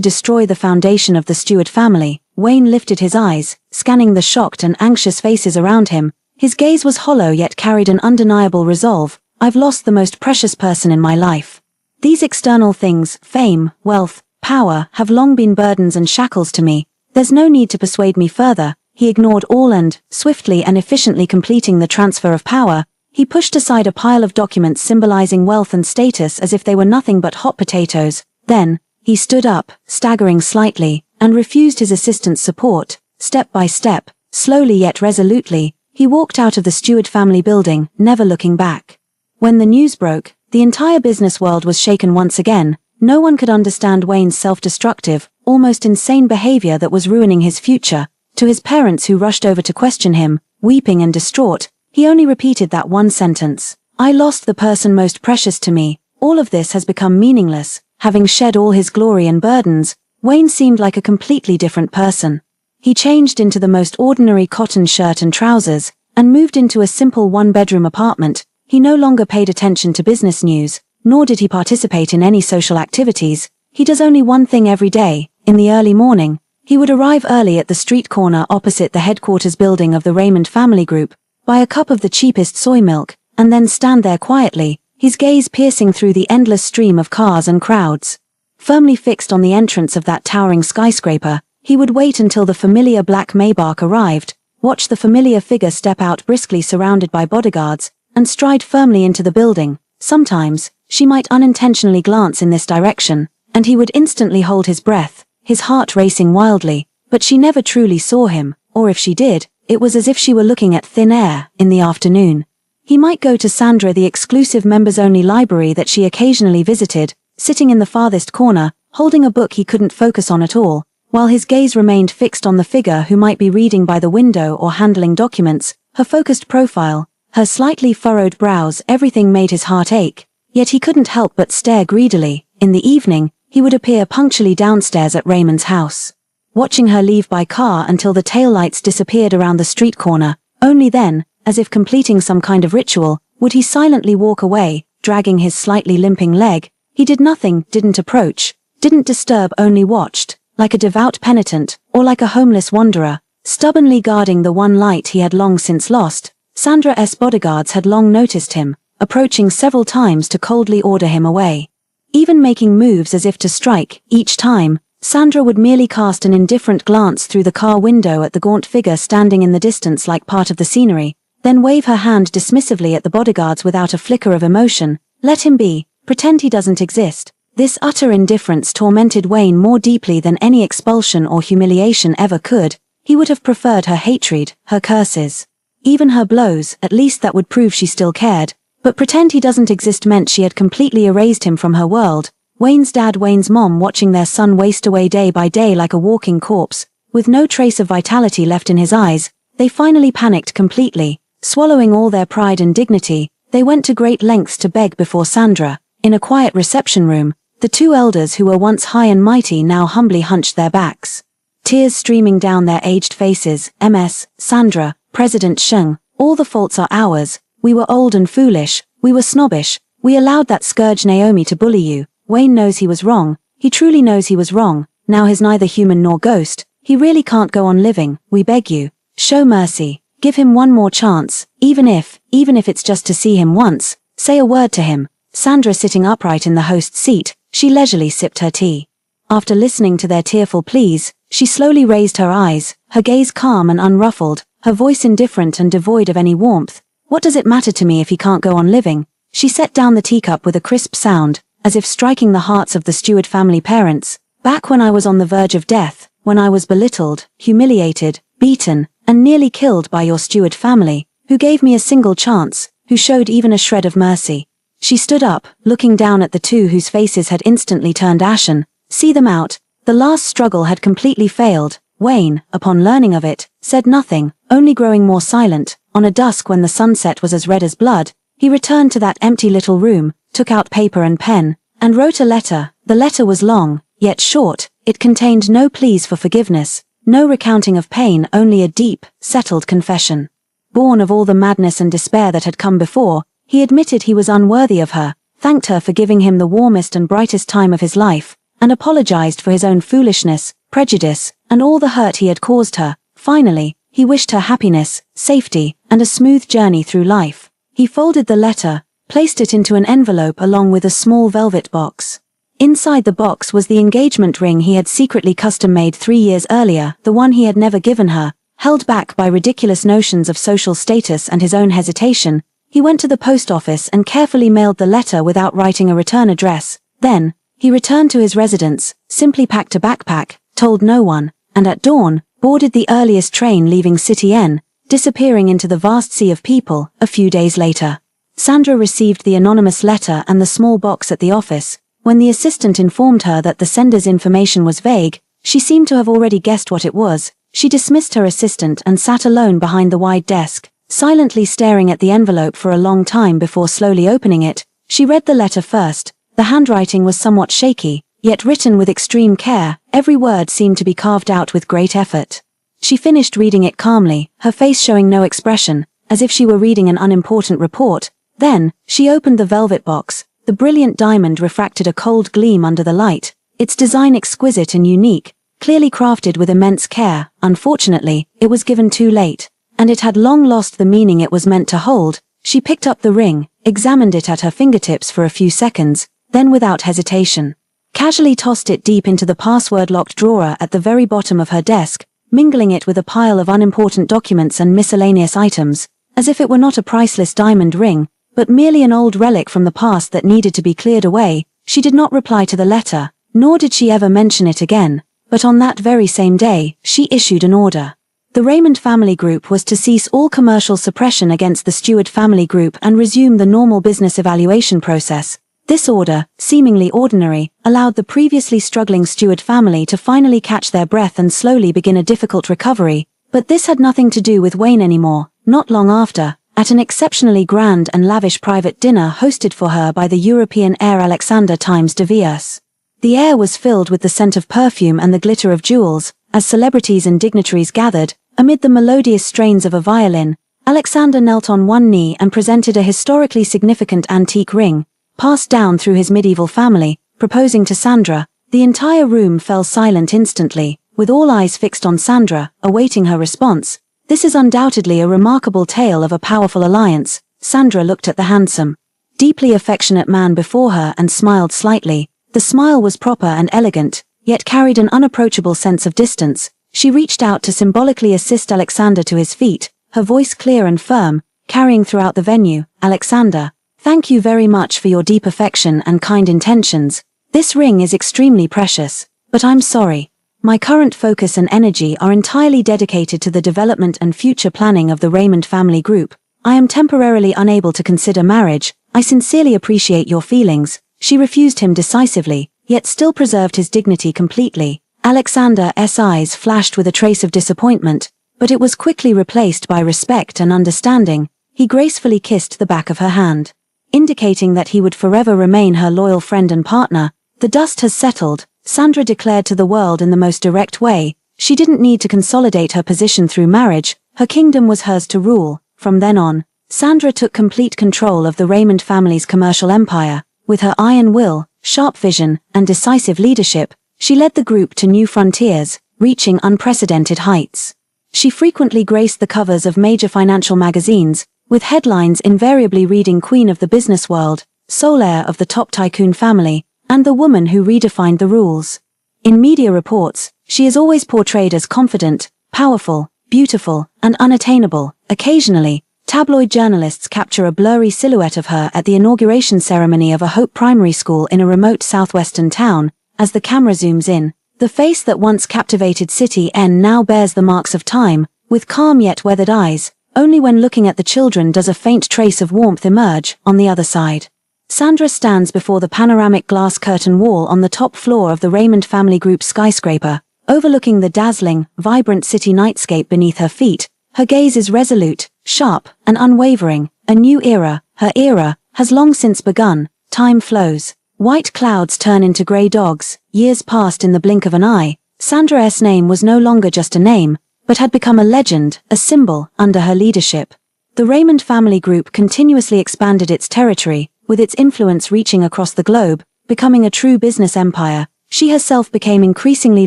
destroy the foundation of the Stewart family?" Wayne lifted his eyes, scanning the shocked and anxious faces around him. His gaze was hollow yet carried an undeniable resolve. "I've lost the most precious person in my life. These external things, fame, wealth, power, have long been burdens and shackles to me. There's no need to persuade me further." He ignored all and, swiftly and efficiently completing the transfer of power, he pushed aside a pile of documents symbolizing wealth and status as if they were nothing but hot potatoes. Then, he stood up, staggering slightly, and refused his assistant's support. Step by step, slowly yet resolutely, he walked out of the Stewart family building, never looking back. When the news broke, the entire business world was shaken once again. No one could understand Wayne's self-destructive, almost insane behavior that was ruining his future. To his parents who rushed over to question him, weeping and distraught, he only repeated that one sentence: "I lost the person most precious to me. All of this has become meaningless." Having shed all his glory and burdens, Wayne seemed like a completely different person. He changed into the most ordinary cotton shirt and trousers, and moved into a simple one-bedroom apartment. He no longer paid attention to business news, nor did he participate in any social activities. He does only one thing every day. In the early morning, he would arrive early at the street corner opposite the headquarters building of the Raymond family group, buy a cup of the cheapest soy milk, and then stand there quietly, his gaze piercing through the endless stream of cars and crowds. Firmly fixed on the entrance of that towering skyscraper, he would wait until the familiar black Maybach arrived, watch the familiar figure step out briskly surrounded by bodyguards, and stride firmly into the building. Sometimes, she might unintentionally glance in this direction, and he would instantly hold his breath, his heart racing wildly, but she never truly saw him, or if she did, it was as if she were looking at thin air in the afternoon. He might go to Sandra, the exclusive members-only library that she occasionally visited, sitting in the farthest corner, holding a book he couldn't focus on at all, while his gaze remained fixed on the figure who might be reading by the window or handling documents. Her focused profile, her slightly furrowed brows, everything made his heart ache, yet he couldn't help but stare greedily. In the evening, he would appear punctually downstairs at Raymond's house, watching her leave by car until the taillights disappeared around the street corner. Only then, as if completing some kind of ritual, would he silently walk away, dragging his slightly limping leg. He did nothing, didn't approach, didn't disturb, only watched, like a devout penitent, or like a homeless wanderer, stubbornly guarding the one light he had long since lost. Sandra's bodyguards had long noticed him, approaching several times to coldly order him away. Even making moves as if to strike. Each time, Sandra would merely cast an indifferent glance through the car window at the gaunt figure standing in the distance like part of the scenery, then wave her hand dismissively at the bodyguards without a flicker of emotion. Let him be, pretend he doesn't exist. This utter indifference tormented Wayne more deeply than any expulsion or humiliation ever could. He would have preferred her hatred, her curses, even her blows. At least that would prove she still cared. But pretend he doesn't exist meant she had completely erased him from her world. Wayne's dad, Wayne's mom, watching their son waste away day by day like a walking corpse, with no trace of vitality left in his eyes. They finally panicked completely. Swallowing all their pride and dignity, they went to great lengths to beg before Sandra. In a quiet reception room, the two elders who were once high and mighty now humbly hunched their backs, tears streaming down their aged faces. Ms. Sandra, President Sheng, all the faults are ours. We were old and foolish, we were snobbish, we allowed that scourge Naomi to bully you. Wayne knows he was wrong, he truly knows he was wrong. Now he's neither human nor ghost, he really can't go on living. We beg you, show mercy. Give him one more chance, even if it's just to see him once. Say a word to him. Sandra, sitting upright in the host's seat, she leisurely sipped her tea. After listening to their tearful pleas, she slowly raised her eyes, her gaze calm and unruffled, her voice indifferent and devoid of any warmth. What does it matter to me if he can't go on living? She set down the teacup with a crisp sound, as if striking the hearts of the Stewart family parents. Back when I was on the verge of death, when I was belittled, humiliated, beaten, and nearly killed by your Stewart family, who gave me a single chance, who showed even a shred of mercy. She stood up, looking down at the two whose faces had instantly turned ashen. See them out. The last struggle had completely failed. Wayne, upon learning of it, said nothing, only growing more silent. On a dusk when the sunset was as red as blood, he returned to that empty little room, took out paper and pen, and wrote a letter. The letter was long, yet short. It contained no pleas for forgiveness, no recounting of pain, only a deep, settled confession. Born of all the madness and despair that had come before, he admitted he was unworthy of her, thanked her for giving him the warmest and brightest time of his life, and apologized for his own foolishness, prejudice, and all the hurt he had caused her. Finally, he wished her happiness, safety, and a smooth journey through life. He folded the letter, placed it into an envelope along with a small velvet box. Inside the box was the engagement ring he had secretly custom-made 3 years earlier, the one he had never given her. Held back by ridiculous notions of social status and his own hesitation, he went to the post office and carefully mailed the letter without writing a return address. Then, he returned to his residence, simply packed a backpack, told no one, and at dawn, boarded the earliest train leaving City N, disappearing into the vast sea of people. A few days later, Sandra received the anonymous letter and the small box at the office. When the assistant informed her that the sender's information was vague, she seemed to have already guessed what it was. She dismissed her assistant and sat alone behind the wide desk, silently staring at the envelope for a long time before slowly opening it. She read the letter first. The handwriting was somewhat shaky, yet written with extreme care. Every word seemed to be carved out with great effort. She finished reading it calmly, her face showing no expression, as if she were reading an unimportant report. Then, she opened the velvet box. The brilliant diamond refracted a cold gleam under the light, its design exquisite and unique, clearly crafted with immense care. Unfortunately, it was given too late, and it had long lost the meaning it was meant to hold. She picked up the ring, examined it at her fingertips for a few seconds, then without hesitation, casually tossed it deep into the password-locked drawer at the very bottom of her desk, mingling it with a pile of unimportant documents and miscellaneous items, as if it were not a priceless diamond ring, but merely an old relic from the past that needed to be cleared away. She did not reply to the letter, nor did she ever mention it again, but on that very same day, she issued an order. The Raymond family group was to cease all commercial suppression against the Stewart family group and resume the normal business evaluation process. This order, seemingly ordinary, allowed the previously struggling Stewart family to finally catch their breath and slowly begin a difficult recovery, but this had nothing to do with Wayne anymore. Not long after, at an exceptionally grand and lavish private dinner hosted for her by the European heir Alexander Times de Vries. The air was filled with the scent of perfume and the glitter of jewels, as celebrities and dignitaries gathered. Amid the melodious strains of a violin, Alexander knelt on one knee and presented a historically significant antique ring, passed down through his medieval family, proposing to Sandra. The entire room fell silent instantly, with all eyes fixed on Sandra, awaiting her response. This is undoubtedly a remarkable tale of a powerful alliance. Sandra looked at the handsome, deeply affectionate man before her and smiled slightly. The smile was proper and elegant, yet carried an unapproachable sense of distance. She reached out to symbolically assist Alexander to his feet, her voice clear and firm, carrying throughout the venue. Alexander, thank you very much for your deep affection and kind intentions. This ring is extremely precious, but I'm sorry. My current focus and energy are entirely dedicated to the development and future planning of the Raymond family group. I am temporarily unable to consider marriage. I sincerely appreciate your feelings. She refused him decisively, yet still preserved his dignity completely. Alexander's eyes flashed with a trace of disappointment, but it was quickly replaced by respect and understanding. He gracefully kissed the back of her hand, indicating that he would forever remain her loyal friend and partner. The dust has settled, Sandra declared to the world in the most direct way. She didn't need to consolidate her position through marriage, her kingdom was hers to rule. From then on, Sandra took complete control of the Raymond family's commercial empire. With her iron will, sharp vision, and decisive leadership, she led the group to new frontiers, reaching unprecedented heights. She frequently graced the covers of major financial magazines, with headlines invariably reading Queen of the Business World, sole heir of the top Tycoon family, and the woman who redefined the rules. In media reports, she is always portrayed as confident, powerful, beautiful, and unattainable. Occasionally, tabloid journalists capture a blurry silhouette of her at the inauguration ceremony of a Hope primary school in a remote southwestern town. As the camera zooms in, the face that once captivated City N now bears the marks of time, with calm yet weathered eyes. Only when looking at the children does a faint trace of warmth emerge. On the other side, Sandra stands before the panoramic glass curtain wall on the top floor of the Raymond family group's skyscraper, overlooking the dazzling, vibrant city nightscape beneath her feet. Her gaze is resolute, sharp, and unwavering. A new era, her era, has long since begun. Time flows. White clouds turn into grey dogs. Years passed in the blink of an eye. Sandra's name was no longer just a name, but had become a legend, a symbol, under her leadership. The Raymond family group continuously expanded its territory, with its influence reaching across the globe, becoming a true business empire. She herself became increasingly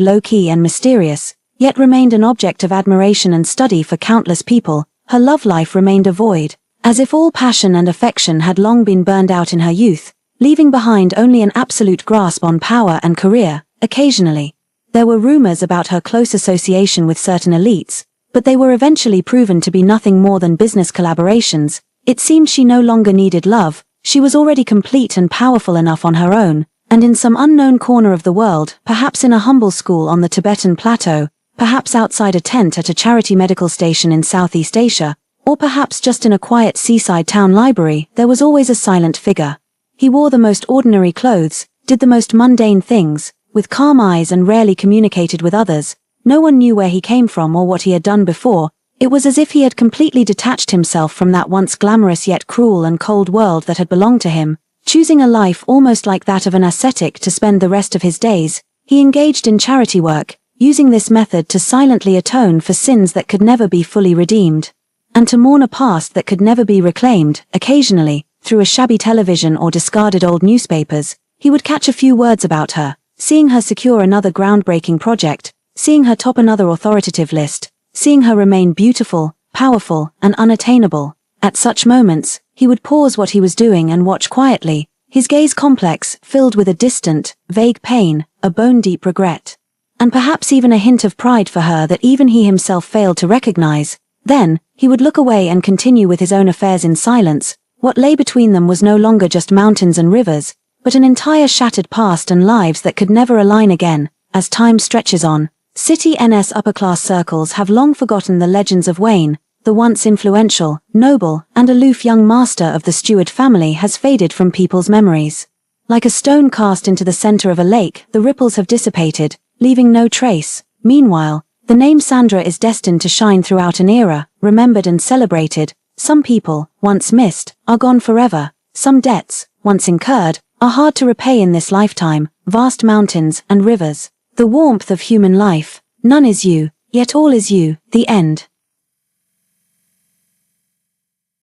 low-key and mysterious, yet remained an object of admiration and study for countless people. Her love life remained a void, as if all passion and affection had long been burned out in her youth, leaving behind only an absolute grasp on power and career. Occasionally, there were rumors about her close association with certain elites, but they were eventually proven to be nothing more than business collaborations. It seemed she no longer needed love. She was already complete and powerful enough on her own, and in some unknown corner of the world, perhaps in a humble school on the Tibetan plateau, perhaps outside a tent at a charity medical station in Southeast Asia, or perhaps just in a quiet seaside town library, there was always a silent figure. He wore the most ordinary clothes, did the most mundane things, with calm eyes, and rarely communicated with others. No one knew where he came from or what he had done before. It was as if he had completely detached himself from that once glamorous yet cruel and cold world that had belonged to him. Choosing a life almost like that of an ascetic to spend the rest of his days, he engaged in charity work, using this method to silently atone for sins that could never be fully redeemed, and to mourn a past that could never be reclaimed. Occasionally, through a shabby television or discarded old newspapers, he would catch a few words about her, seeing her secure another groundbreaking project, seeing her top another authoritative list, seeing her remain beautiful, powerful, and unattainable. At such moments, he would pause what he was doing and watch quietly, his gaze complex, filled with a distant, vague pain, a bone-deep regret. And perhaps even a hint of pride for her that even he himself failed to recognize. Then, he would look away and continue with his own affairs in silence. What lay between them was no longer just mountains and rivers, but an entire shattered past and lives that could never align again. As time stretches on, City NS upper-class circles have long forgotten the legends of Wayne. The once influential, noble, and aloof young master of the Stewart family has faded from people's memories. Like a stone cast into the center of a lake, the ripples have dissipated, leaving no trace. Meanwhile, the name Sandra is destined to shine throughout an era, remembered and celebrated. Some people, once missed, are gone forever. Some debts, once incurred, are hard to repay in this lifetime. Vast mountains and rivers. The warmth of human life. None is you, yet all is you. The end.